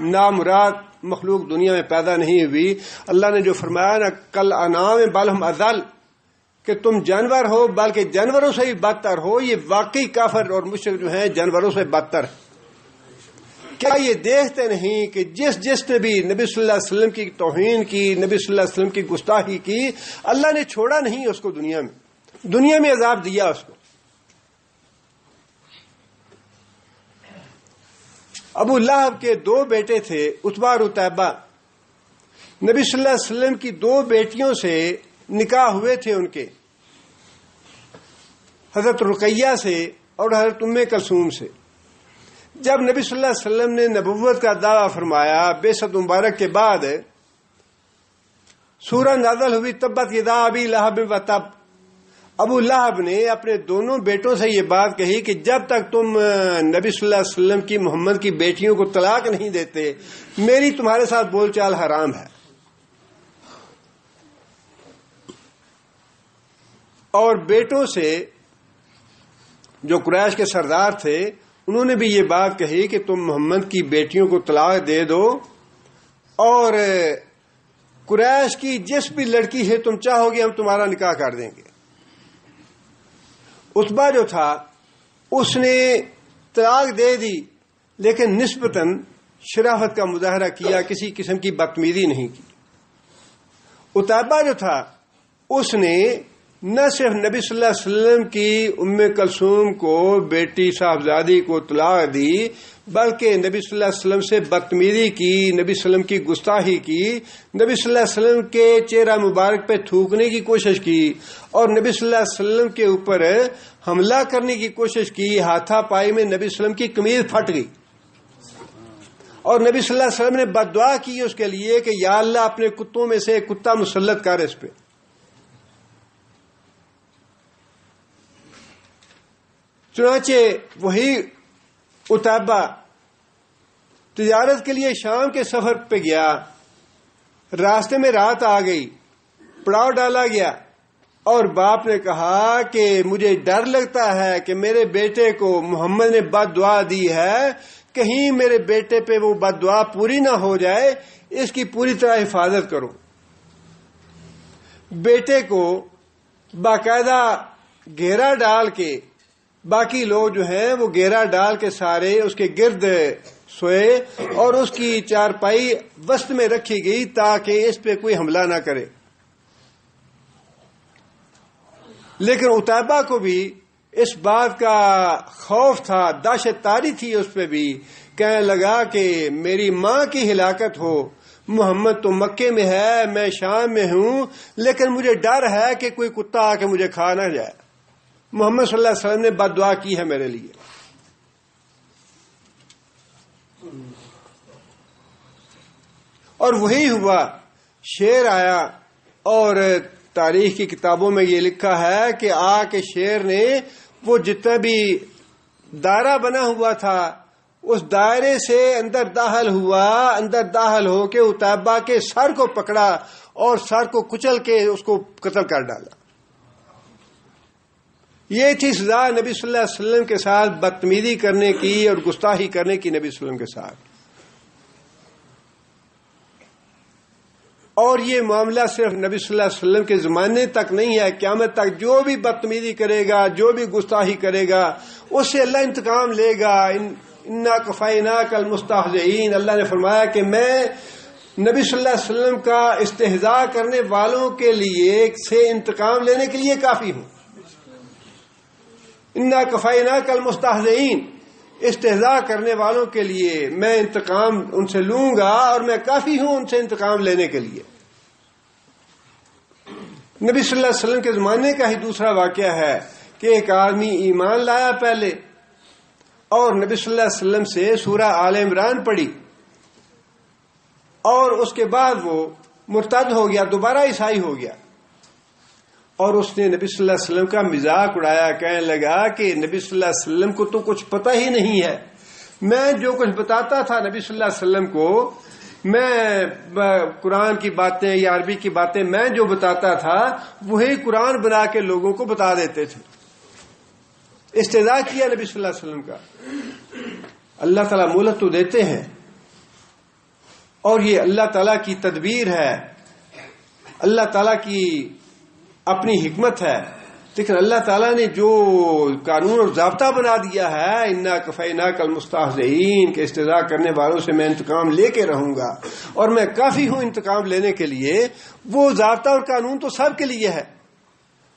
نامراد مخلوق دنیا میں پیدا نہیں ہوئی۔ اللہ نے جو فرمایا نا کل انعام بل ہم اضل، کہ تم جانور ہو بلکہ جانوروں سے ہی بدتر ہو، یہ واقعی کافر اور مشرک جو ہیں جانوروں سے بدتر ہے۔ کیا یہ دیکھتے نہیں کہ جس نے بھی نبی صلی اللہ علیہ وسلم کی توہین کی، نبی صلی اللہ علیہ وسلم کی گستاخی کی، اللہ نے چھوڑا نہیں اس کو، دنیا میں عذاب دیا اس کو۔ ابو لہب کے 2 بیٹے تھے، عتبہ اور عتیبہ۔ نبی صلی اللہ علیہ وسلم کی 2 بیٹیوں سے نکاح ہوئے تھے ان کے، حضرت رقیہ سے اور حضرت ام کلثوم سے۔ جب نبی صلی اللہ علیہ وسلم نے نبوت کا دعویٰ فرمایا بعثت مبارک کے بعد، سورہ نازل ہوئی تبت یدا ابی لہب و تب۔ ابو لہب نے اپنے دونوں بیٹوں سے یہ بات کہی کہ جب تک تم نبی صلی اللہ علیہ وسلم کی محمد کی بیٹیوں کو طلاق نہیں دیتے میری تمہارے ساتھ بول چال حرام ہے۔ اور بیٹوں سے جو قریش کے سردار تھے انہوں نے بھی یہ بات کہی کہ تم محمد کی بیٹیوں کو طلاق دے دو، اور قریش کی جس بھی لڑکی ہے تم چاہو گے ہم تمہارا نکاح کر دیں گے۔ عتبہ جو تھا اس نے طلاق دے دی لیکن نسبتاً شرافت کا مظاہرہ کیا، کسی قسم کی بدتمیزی نہیں کی۔ عتیبہ جو تھا اس نے نہ صرف نبی صلی اللہ علیہ وسلم کی ام کلثوم کو بیٹی صاحبزادی کو طلاق دی بلکہ نبی صلی اللہ علیہ وسلم سے بدتمیزی کی، نبی صلی اللہ علیہ وسلم کی گستاخی کی، نبی صلی اللہ علیہ وسلم کے چہرہ مبارک پہ تھوکنے کی کوشش کی اور نبی صلی اللہ علیہ وسلم کے اوپر حملہ کرنے کی کوشش کی۔ ہاتھا پائی میں نبی صلی اللہ علیہ وسلم کی قمیض پھٹ گئی اور نبی صلی اللہ علیہ وسلم نے بد دعا کی اس کے لیے کہ یا اللہ اپنے کتوں میں سے ایک کتا مسلط کر اس پہ۔ چنانچہ وہی عتیبہ تجارت کے لیے شام کے سفر پہ گیا، راستے میں رات آ گئی، پڑاؤ ڈالا گیا اور باپ نے کہا کہ مجھے ڈر لگتا ہے کہ میرے بیٹے کو محمد نے بد دعا دی ہے، کہیں میرے بیٹے پہ وہ بد دعا پوری نہ ہو جائے، اس کی پوری طرح حفاظت کرو۔ بیٹے کو باقاعدہ گھیرا ڈال کے، باقی لوگ جو ہیں وہ گھیرا ڈال کے سارے اس کے گرد سوئے اور اس کی چارپائی وسط میں رکھی گئی تاکہ اس پہ کوئی حملہ نہ کرے۔ لیکن عتیبہ کو بھی اس بات کا خوف تھا، دہشت طاری تھی اس پہ بھی، کہنے لگا کہ میری ماں کی ہلاکت ہو، محمد تو مکے میں ہے، میں شام میں ہوں، لیکن مجھے ڈر ہے کہ کوئی کتا آ کے مجھے کھا نہ جائے۔ محمد صلی اللہ علیہ وسلم نے بد دعا کی ہے میرے لیے۔ اور وہی ہوا، شیر آیا اور تاریخ کی کتابوں میں یہ لکھا ہے کہ آ کے شیر نے وہ جتنا بھی دائرہ بنا ہوا تھا اس دائرے سے اندر داخل ہوا، اندر داخل ہو کے عتیبہ کے سر کو پکڑا اور سر کو کچل کے اس کو قتل کر ڈالا۔ یہ تھی سزا نبی صلی اللہ علیہ وسلم کے ساتھ بدتمیزی کرنے کی اور گستاخی کرنے کی نبی صلی اللہ علیہ وسلم کے ساتھ۔ اور یہ معاملہ صرف نبی صلی اللہ علیہ وسلم کے زمانے تک نہیں ہے، قیامت تک جو بھی بدتمیزی کرے گا، جو بھی گستاخی کرے گا، اس سے اللہ انتقام لے گا۔ انا کفیناک المستہزئین، اللہ نے فرمایا کہ میں نبی صلی اللہ علیہ وسلم کا استہزاء کرنے والوں کے لیے سے انتقام لینے کے لیے کافی ہوں۔ انا کفیناک المستہزئین، استہزاء کرنے والوں کے لیے میں انتقام ان سے لوں گا اور میں کافی ہوں ان سے انتقام لینے کے لیے۔ نبی صلی اللہ علیہ وسلم کے زمانے کا ہی دوسرا واقعہ ہے کہ ایک آدمی ایمان لایا پہلے اور نبی صلی اللہ علیہ وسلم سے سورہ آل عمران پڑھی اور اس کے بعد وہ مرتد ہو گیا، دوبارہ عیسائی ہو گیا، اور اس نے نبی صلی اللہ علیہ وسلم کا مذاق اڑایا، کہنے لگا کہ نبی صلی اللہ علیہ وسلم کو تو کچھ پتہ ہی نہیں ہے، میں جو کچھ بتاتا تھا نبی صلی اللہ علیہ وسلم کو، میں قرآن کی باتیں یا عربی کی باتیں میں جو بتاتا تھا وہی قرآن بنا کے لوگوں کو بتا دیتے تھے۔ استہزاء کیا نبی صلی اللہ علیہ وسلم کا۔ اللہ تعالیٰ مہلت تو دیتے ہیں اور یہ اللہ تعالیٰ کی تدبیر ہے، اللہ تعالیٰ کی اپنی حکمت ہے، لیکن اللہ تعالیٰ نے جو قانون اور ضابطہ بنا دیا ہے، انا کفیناک المستہزئین، کہ استہزاء کرنے والوں سے میں انتقام لے کے رہوں گا اور میں کافی ہوں انتقام لینے کے لیے، وہ ضابطہ اور قانون تو سب کے لیے ہے،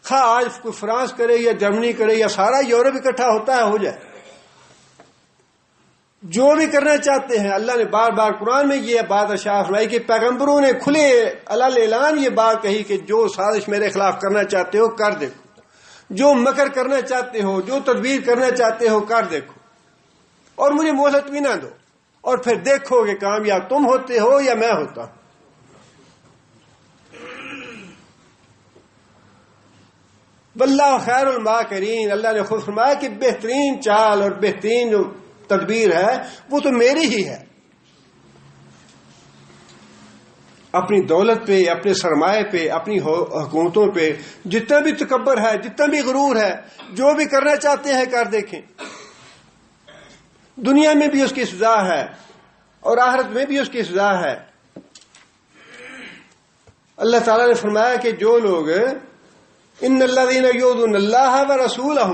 خواہ آج کوئی فرانس کرے یا جرمنی کرے یا سارا یورپ اکٹھا ہوتا ہے ہو جائے، جو بھی کرنا چاہتے ہیں۔ اللہ نے بار بار قرآن میں یہ بات ارشاد فرمائی کہ پیغمبروں نے کھلے علل اعلان یہ بات کہی کہ جو سازش میرے خلاف کرنا چاہتے ہو کر دیکھو، جو مکر کرنا چاہتے ہو، جو تدبیر کرنا چاہتے ہو کر دیکھو، اور مجھے مہلت بھی نہ دو، اور پھر دیکھو کہ کامیاب تم ہوتے ہو یا میں ہوتا ہوں۔ واللہ خیر الماکرین، اللہ نے خود فرمایا کہ بہترین چال اور بہترین جو تدبیر ہے وہ تو میری ہی ہے۔ اپنی دولت پہ، اپنے سرمایہ پہ، اپنی حکومتوں پہ جتنا بھی تکبر ہے، جتنا بھی غرور ہے، جو بھی کرنا چاہتے ہیں کر دیکھیں، دنیا میں بھی اس کی سزا ہے اور آخرت میں بھی اس کی سزا ہے۔ اللہ تعالیٰ نے فرمایا کہ جو لوگ ان الذین یؤذون اللہ ورسولہ،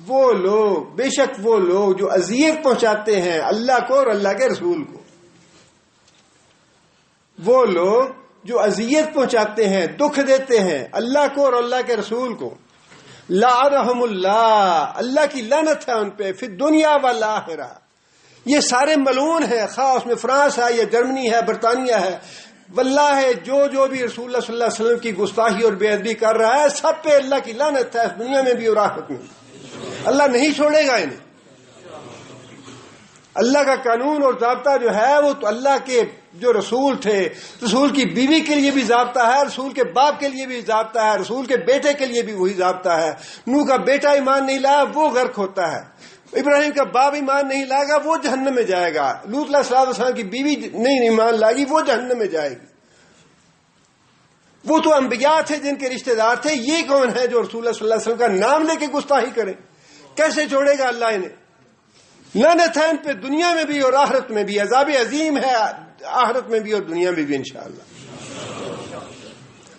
وہ لوگ، بے شک وہ لوگ جو اذیت پہنچاتے ہیں اللہ کو اور اللہ کے رسول کو، وہ لوگ جو اذیت پہنچاتے ہیں، دکھ دیتے ہیں اللہ کو اور اللہ کے رسول کو، لعنہم اللہ، اللہ کی لعنت ہے ان پہ، فی الدنیا والآخرہ، یہ سارے ملعون ہیں، خواہ اس میں فرانس ہے یا جرمنی ہے، برطانیہ ہے، واللہ جو بھی رسول اللہ صلی اللہ علیہ وسلم کی گستاخی اور بے ادبی کر رہا ہے سب پہ اللہ کی لعنت ہے، اس دنیا میں بھی اور آخرت میں بھی، اللہ نہیں چھوڑے گا انہیں۔ اللہ کا قانون اور ضابطہ جو ہے وہ تو اللہ کے جو رسول تھے، رسول کی بیوی کے لیے بھی ضابطہ ہے، رسول کے باپ کے لیے بھی ضابطہ ہے، رسول کے بیٹے کے لیے بھی وہی ضابطہ ہے۔ نوح کا بیٹا ایمان نہیں لایا وہ غرق ہوتا ہے، ابراہیم کا باپ ایمان نہیں لائے گا وہ جہنم میں جائے گا، لوط علیہ السلام کی بیوی نہیں ایمان لائے گی وہ جہنم میں جائے گی۔ وہ تو انبیاء تھے جن کے رشتہ دار تھے، یہ کون ہے جو رسول اللہ صلی اللہ علیہ وسلم کا نام لے کے گستاخی کرے؟ کیسے چھوڑے گا اللہ انہیں؟ لعنت ہے ان پہ دنیا میں بھی اور آخرت میں بھی، عذاب عظیم ہے آخرت میں بھی اور دنیا میں بھی انشاءاللہ۔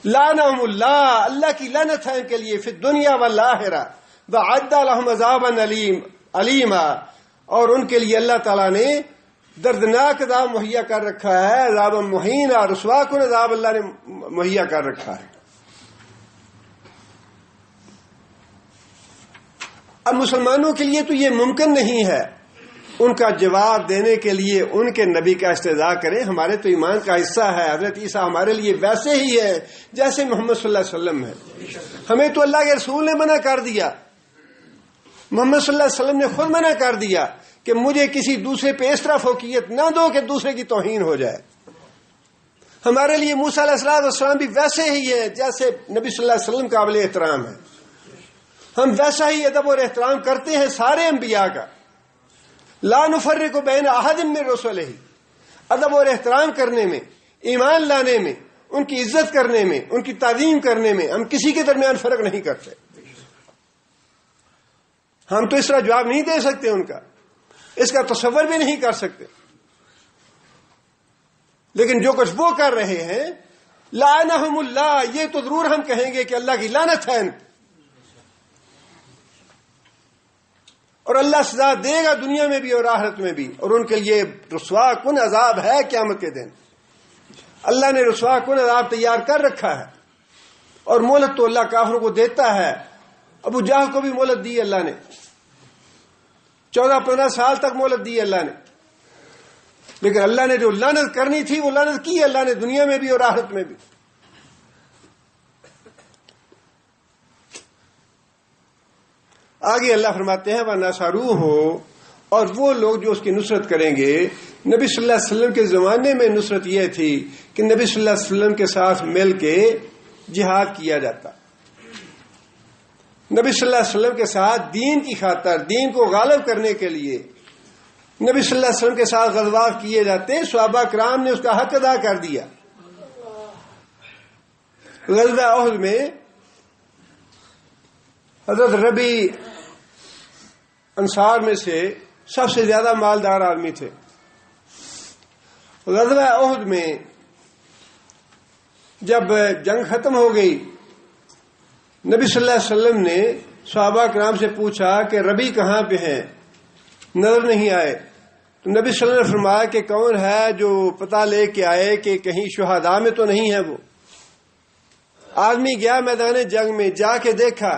لعنہم اللہ، اللہ کی لعنت ہے ان کے لیے، فی الدنیا والآخرہ، وأعد لهم عذابا علیما، اور ان کے لیے اللہ تعالیٰ نے دردناک عذاب مہیا کر رکھا ہے، عذاب مہینہ، رسوا کن عذاب اللہ نے مہیا کر رکھا ہے۔ اب مسلمانوں کے لیے تو یہ ممکن نہیں ہے ان کا جواب دینے کے لیے ان کے نبی کا استہزاء کریں۔ ہمارے تو ایمان کا حصہ ہے، حضرت عیسیٰ ہمارے لیے ویسے ہی ہے جیسے محمد صلی اللہ علیہ وسلم ہے۔ ہمیں تو اللہ کے رسول نے منع کر دیا، محمد صلی اللہ علیہ وسلم نے خود منع کر دیا کہ مجھے کسی دوسرے پہ اس طرح فوقیت نہ دو کہ دوسرے کی توہین ہو جائے۔ ہمارے لیے موسیٰ علیہ السلام بھی ویسے ہی ہے جیسے نبی صلی اللہ علیہ وسلم قابل احترام ہے، ہم ویسا ہی ادب اور احترام کرتے ہیں سارے انبیاء کا۔ لا نفرق بین احد من رسلہ، ادب اور احترام کرنے میں، ایمان لانے میں، ان کی عزت کرنے میں، ان کی تعظیم کرنے میں ہم کسی کے درمیان فرق نہیں کرتے۔ ہم تو اس طرح جواب نہیں دے سکتے ان کا، اس کا تصور بھی نہیں کر سکتے، لیکن جو کچھ وہ کر رہے ہیں لعنہم اللہ، یہ تو ضرور ہم کہیں گے کہ اللہ کی لعنت ہے ان پہ، اور اللہ سزا دے گا دنیا میں بھی اور آخرت میں بھی، اور ان کے لیے رسوا کن عذاب ہے قیامت کے دن۔ اللہ نے رسوا کن عذاب تیار کر رکھا ہے، اور مہلت تو اللہ کافروں کو دیتا ہے۔ ابو جہل کو بھی مہلت دی اللہ نے، 14-15 سال تک مہلت دی اللہ نے، لیکن اللہ نے جو لعنت کرنی تھی وہ لعنت کی اللہ نے، دنیا میں بھی اور آخرت میں بھی۔ آگے اللہ فرماتے ہیں وَنَصَرُوهُ، اور وہ لوگ جو اس کی نصرت کریں گے۔ نبی صلی اللہ علیہ وسلم کے زمانے میں نصرت یہ تھی کہ نبی صلی اللہ علیہ وسلم کے ساتھ مل کے جہاد کیا جاتا، نبی صلی اللہ علیہ وسلم کے ساتھ دین کی خاطر، دین کو غالب کرنے کے لیے نبی صلی اللہ علیہ وسلم کے ساتھ غزوات کیے جاتے۔ صحابہ کرام نے اس کا حق ادا کر دیا۔ غزوہ احد میں حضرت ربی انصار میں سے سب سے زیادہ مالدار آدمی تھے۔ غزوہ احد میں جب جنگ ختم ہو گئی، نبی صلی اللہ علیہ وسلم نے صحابہ کرام سے پوچھا کہ ربی کہاں پہ ہیں، نظر نہیں آئے۔ تو نبی صلی اللہ علیہ وسلم نے فرمایا کہ کون ہے جو پتہ لے کے آئے کہ کہیں شہداء میں تو نہیں ہے وہ۔ آدمی گیا میدان جنگ میں، جا کے دیکھا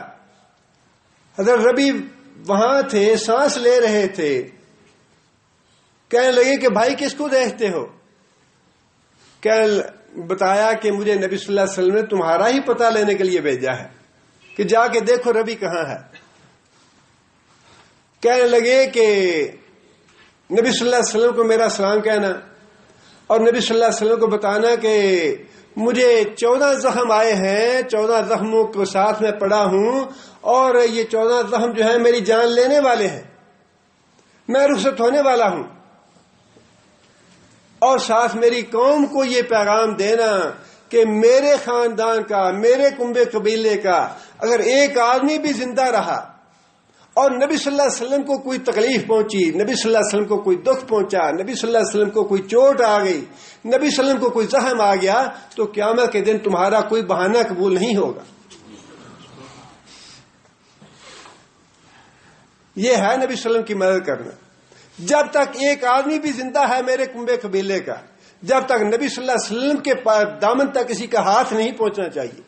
حضرت ربی وہاں تھے، سانس لے رہے تھے۔ کہنے لگے کہ بھائی کس کو دیکھتے ہو؟ بتایا کہ مجھے نبی صلی اللہ علیہ وسلم نے تمہارا ہی پتہ لینے کے لیے بھیجا ہے کہ جا کے دیکھو ربی کہاں ہے۔ کہنے لگے کہ نبی صلی اللہ علیہ وسلم کو میرا سلام کہنا اور نبی صلی اللہ علیہ وسلم کو بتانا کہ مجھے 14 زخم آئے ہیں، 14 زخموں کے ساتھ میں پڑا ہوں، اور یہ 14 زخم جو ہیں میری جان لینے والے ہیں، میں رخصت ہونے والا ہوں۔ اور ساتھ میری قوم کو یہ پیغام دینا کہ میرے خاندان کا، میرے کنبے قبیلے کا اگر ایک آدمی بھی زندہ رہا اور نبی صلی اللہ علیہ وسلم کو کوئی تکلیف پہنچی، نبی صلی اللہ علیہ وسلم کو کوئی دکھ پہنچا، نبی صلی اللہ علیہ وسلم کو کوئی چوٹ آ گئی، نبی صلی اللہ علیہ وسلم کو کوئی زخم آ گیا، تو قیامت کے دن تمہارا کوئی بہانہ قبول نہیں ہوگا۔ یہ ہے نبی صلی اللہ علیہ وسلم کی مدد کرنا۔ جب تک ایک آدمی بھی زندہ ہے میرے کنبے قبیلے کا، جب تک نبی صلی اللہ علیہ وسلم کے دامن تک کسی کا ہاتھ نہیں پہنچنا چاہیے۔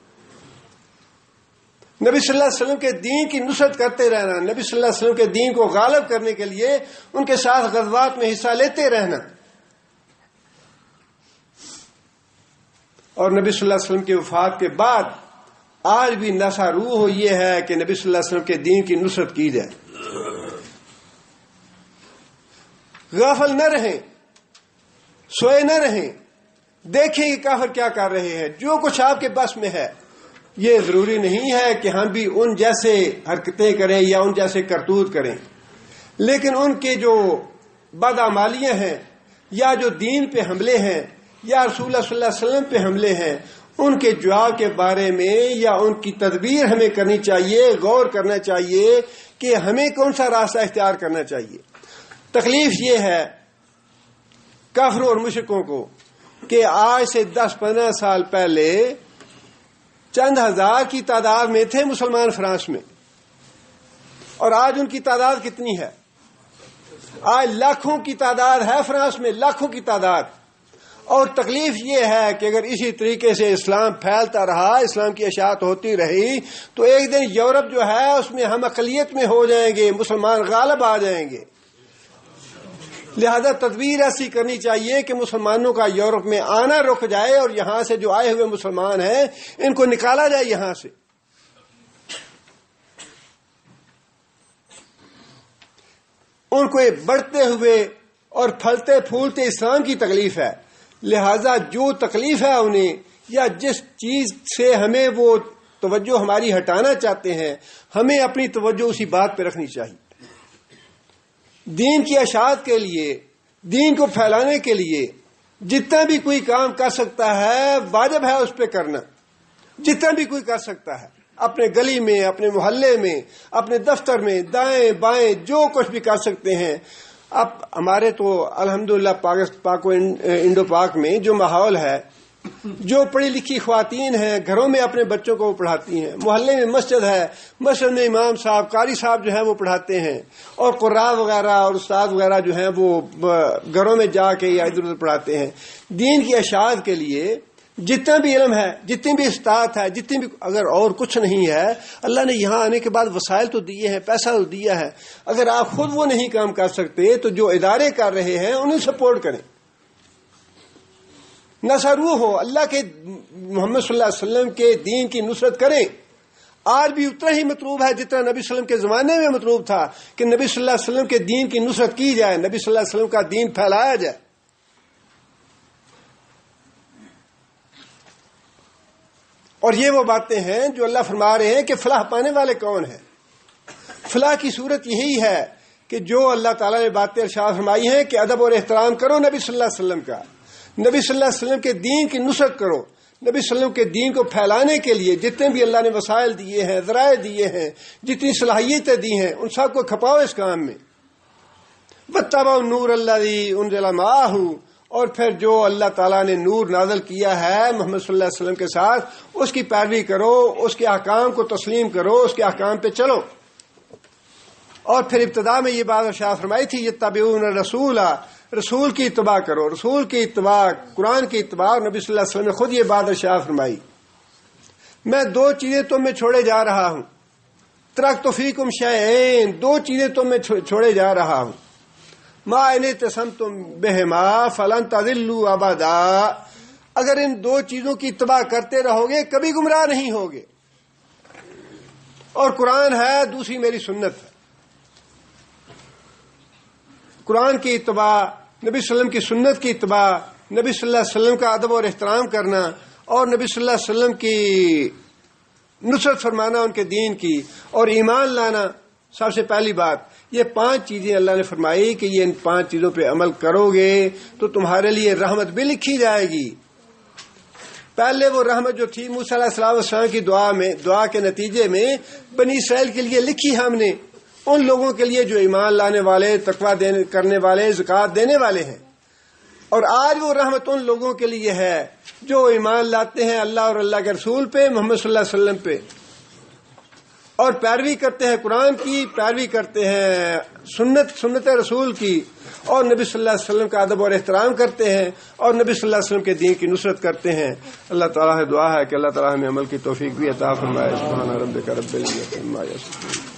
نبی صلی اللہ علیہ وسلم کے دین کی نصرت کرتے رہنا، نبی صلی اللہ علیہ وسلم کے دین کو غالب کرنے کے لیے ان کے ساتھ غزوات میں حصہ لیتے رہنا۔ اور نبی صلی اللہ علیہ وسلم کی وفات کے بعد آج بھی نشہ روح یہ ہے کہ نبی صلی اللہ علیہ وسلم کے دین کی نصرت کی جائے۔ غافل نہ رہیں، سوئے نہ رہیں، دیکھیں کہ کافر کیا کر رہے ہیں۔ جو کچھ آپ کے بس میں ہے، یہ ضروری نہیں ہے کہ ہم بھی ان جیسے حرکتیں کریں یا ان جیسے کرتوت کریں، لیکن ان کے جو بدعمالیاں ہیں یا جو دین پہ حملے ہیں یا رسول اللہ صلی اللہ علیہ وسلم پہ حملے ہیں، ان کے جواب کے بارے میں یا ان کی تدبیر ہمیں کرنی چاہیے، غور کرنا چاہیے کہ ہمیں کون سا راستہ اختیار کرنا چاہیے۔ تکلیف یہ ہے کافروں اور مشرکوں کو کہ آج سے 10-15 سال پہلے چند ہزار کی تعداد میں تھے مسلمان فرانس میں، اور آج ان کی تعداد کتنی ہے؟ آج لاکھوں کی تعداد ہے فرانس میں، لاکھوں کی تعداد۔ اور تکلیف یہ ہے کہ اگر اسی طریقے سے اسلام پھیلتا رہا، اسلام کی اشاعت ہوتی رہی، تو ایک دن یورپ جو ہے اس میں ہم اقلیت میں ہو جائیں گے، مسلمان غالب آ جائیں گے۔ لہذا تدبیر ایسی کرنی چاہیے کہ مسلمانوں کا یورپ میں آنا رک جائے، اور یہاں سے جو آئے ہوئے مسلمان ہیں ان کو نکالا جائے یہاں سے۔ ان کو بڑھتے ہوئے اور پھلتے پھولتے اسلام کی تکلیف ہے، لہذا جو تکلیف ہے انہیں یا جس چیز سے ہمیں وہ توجہ ہماری ہٹانا چاہتے ہیں، ہمیں اپنی توجہ اسی بات پہ رکھنی چاہیے۔ دین کی اشاعت کے لیے، دین کو پھیلانے کے لیے جتنا بھی کوئی کام کر سکتا ہے واجب ہے اس پہ کرنا، جتنا بھی کوئی کر سکتا ہے، اپنے گلی میں، اپنے محلے میں، اپنے دفتر میں، دائیں بائیں جو کچھ بھی کر سکتے ہیں۔ اب ہمارے تو الحمدللہ پاک و انڈو پاک میں جو ماحول ہے، جو پڑھی لکھی خواتین ہیں گھروں میں اپنے بچوں کو وہ پڑھاتی ہیں، محلے میں مسجد ہے، مسجد میں امام صاحب، قاری صاحب جو ہیں وہ پڑھاتے ہیں، اور قراء وغیرہ اور استاد وغیرہ جو ہیں وہ گھروں میں جا کے یا ادھر ادھر پڑھاتے ہیں۔ دین کی اشاعت کے لیے جتنا بھی علم ہے، جتنی بھی استطاعت ہے، جتنی بھی، اگر اور کچھ نہیں ہے، اللہ نے یہاں آنے کے بعد وسائل تو دیے ہیں، پیسہ تو دیا ہے، اگر آپ خود وہ نہیں کام کر سکتے تو جو ادارے کر رہے ہیں انہیں سپورٹ کریں، نصرو ہو، اللہ کے محمد صلی اللہ علیہ وسلم کے دین کی نصرت کریں۔ آج بھی اتنا ہی مطلوب ہے جتنا نبی صلی اللہ علیہ وسلم کے زمانے میں مطلوب تھا کہ نبی صلی اللہ علیہ وسلم کے دین کی نصرت کی جائے، نبی صلی اللہ علیہ وسلم کا دین پھیلایا جائے۔ اور یہ وہ باتیں ہیں جو اللہ فرما رہے ہیں کہ فلاح پانے والے کون ہیں۔ فلاح کی صورت یہی ہے کہ جو اللہ تعالیٰ نے باتیں ارشاد فرمائی ہیں کہ ادب اور احترام کرو نبی صلی اللہ علیہ وسلم کا، نبی صلی اللہ علیہ وسلم کے دین کی نصرت کرو، نبی صلی اللہ علیہ وسلم کے دین کو پھیلانے کے لیے جتنے بھی اللہ نے وسائل دیے ہیں، ذرائع دیے ہیں، جتنی صلاحیتیں دی ہیں، ان سب کو کھپاؤ اس کام میں۔ واتبعوا النور الذی انزل معہ، اور پھر جو اللہ تعالیٰ نے نور نازل کیا ہے محمد صلی اللہ علیہ وسلم کے ساتھ، اس کی پیروی کرو، اس کے احکام کو تسلیم کرو، اس کے احکام پہ چلو۔ اور پھر ابتدا میں یہ بات ارشاد فرمائی تھی، یتبعون الرسول، رسول کی اتباع کرو، رسول کی اتباع، قرآن کی اتباع۔ اور نبی صلی اللہ علیہ وسلم نے خود یہ بات ارشاد فرمائی، میں دو چیزیں تم میں چھوڑے جا رہا ہوں، ترکت فیکم شیئین، دو چیزیں تم میں چھوڑے جا رہا ہوں، ما ان اعتصمتم بہما فلن تضلوا ابدا، اگر ان دو چیزوں کی اتباع کرتے رہو گے کبھی گمراہ نہیں ہوگے۔ اور قرآن ہے، دوسری میری سنت ہے۔ قرآن کی اتباع، نبی صلی اللہ علیہ وسلم کی سنت کی اتباع، نبی صلی اللہ علیہ وسلم کا ادب اور احترام کرنا، اور نبی صلی اللہ علیہ وسلم کی نصرت فرمانا ان کے دین کی، اور ایمان لانا۔ سب سے پہلی بات یہ 5 چیزیں اللہ نے فرمائی کہ یہ ان 5 چیزوں پہ عمل کرو گے تو تمہارے لیے رحمت بھی لکھی جائے گی۔ پہلے وہ رحمت جو تھی موسیٰ علیہ السلام کی دعا کے نتیجے میں بنی اسرائیل کے لیے لکھی ہم نے، ان لوگوں کے لیے جو ایمان لانے والے، تقویٰ کرنے والے، زکوٰۃ دینے والے ہیں۔ اور آج وہ رحمت ان لوگوں کے لیے ہے جو ایمان لاتے ہیں اللہ اور اللہ کے رسول پہ، محمد صلی اللہ علیہ وسلم پہ، اور پیروی کرتے ہیں قرآن کی، پیروی کرتے ہیں سنت رسول کی، اور نبی صلی اللہ علیہ وسلم کا ادب اور احترام کرتے ہیں، اور نبی صلی اللہ علیہ وسلم کے دین کی نصرت کرتے ہیں۔ اللہ تعالیٰ سے دعا ہے کہ اللہ تعالیٰ ہمیں عمل کی توفیق بھی عطا فرمائے۔ سبحان ربک رب العزت عما یصفون۔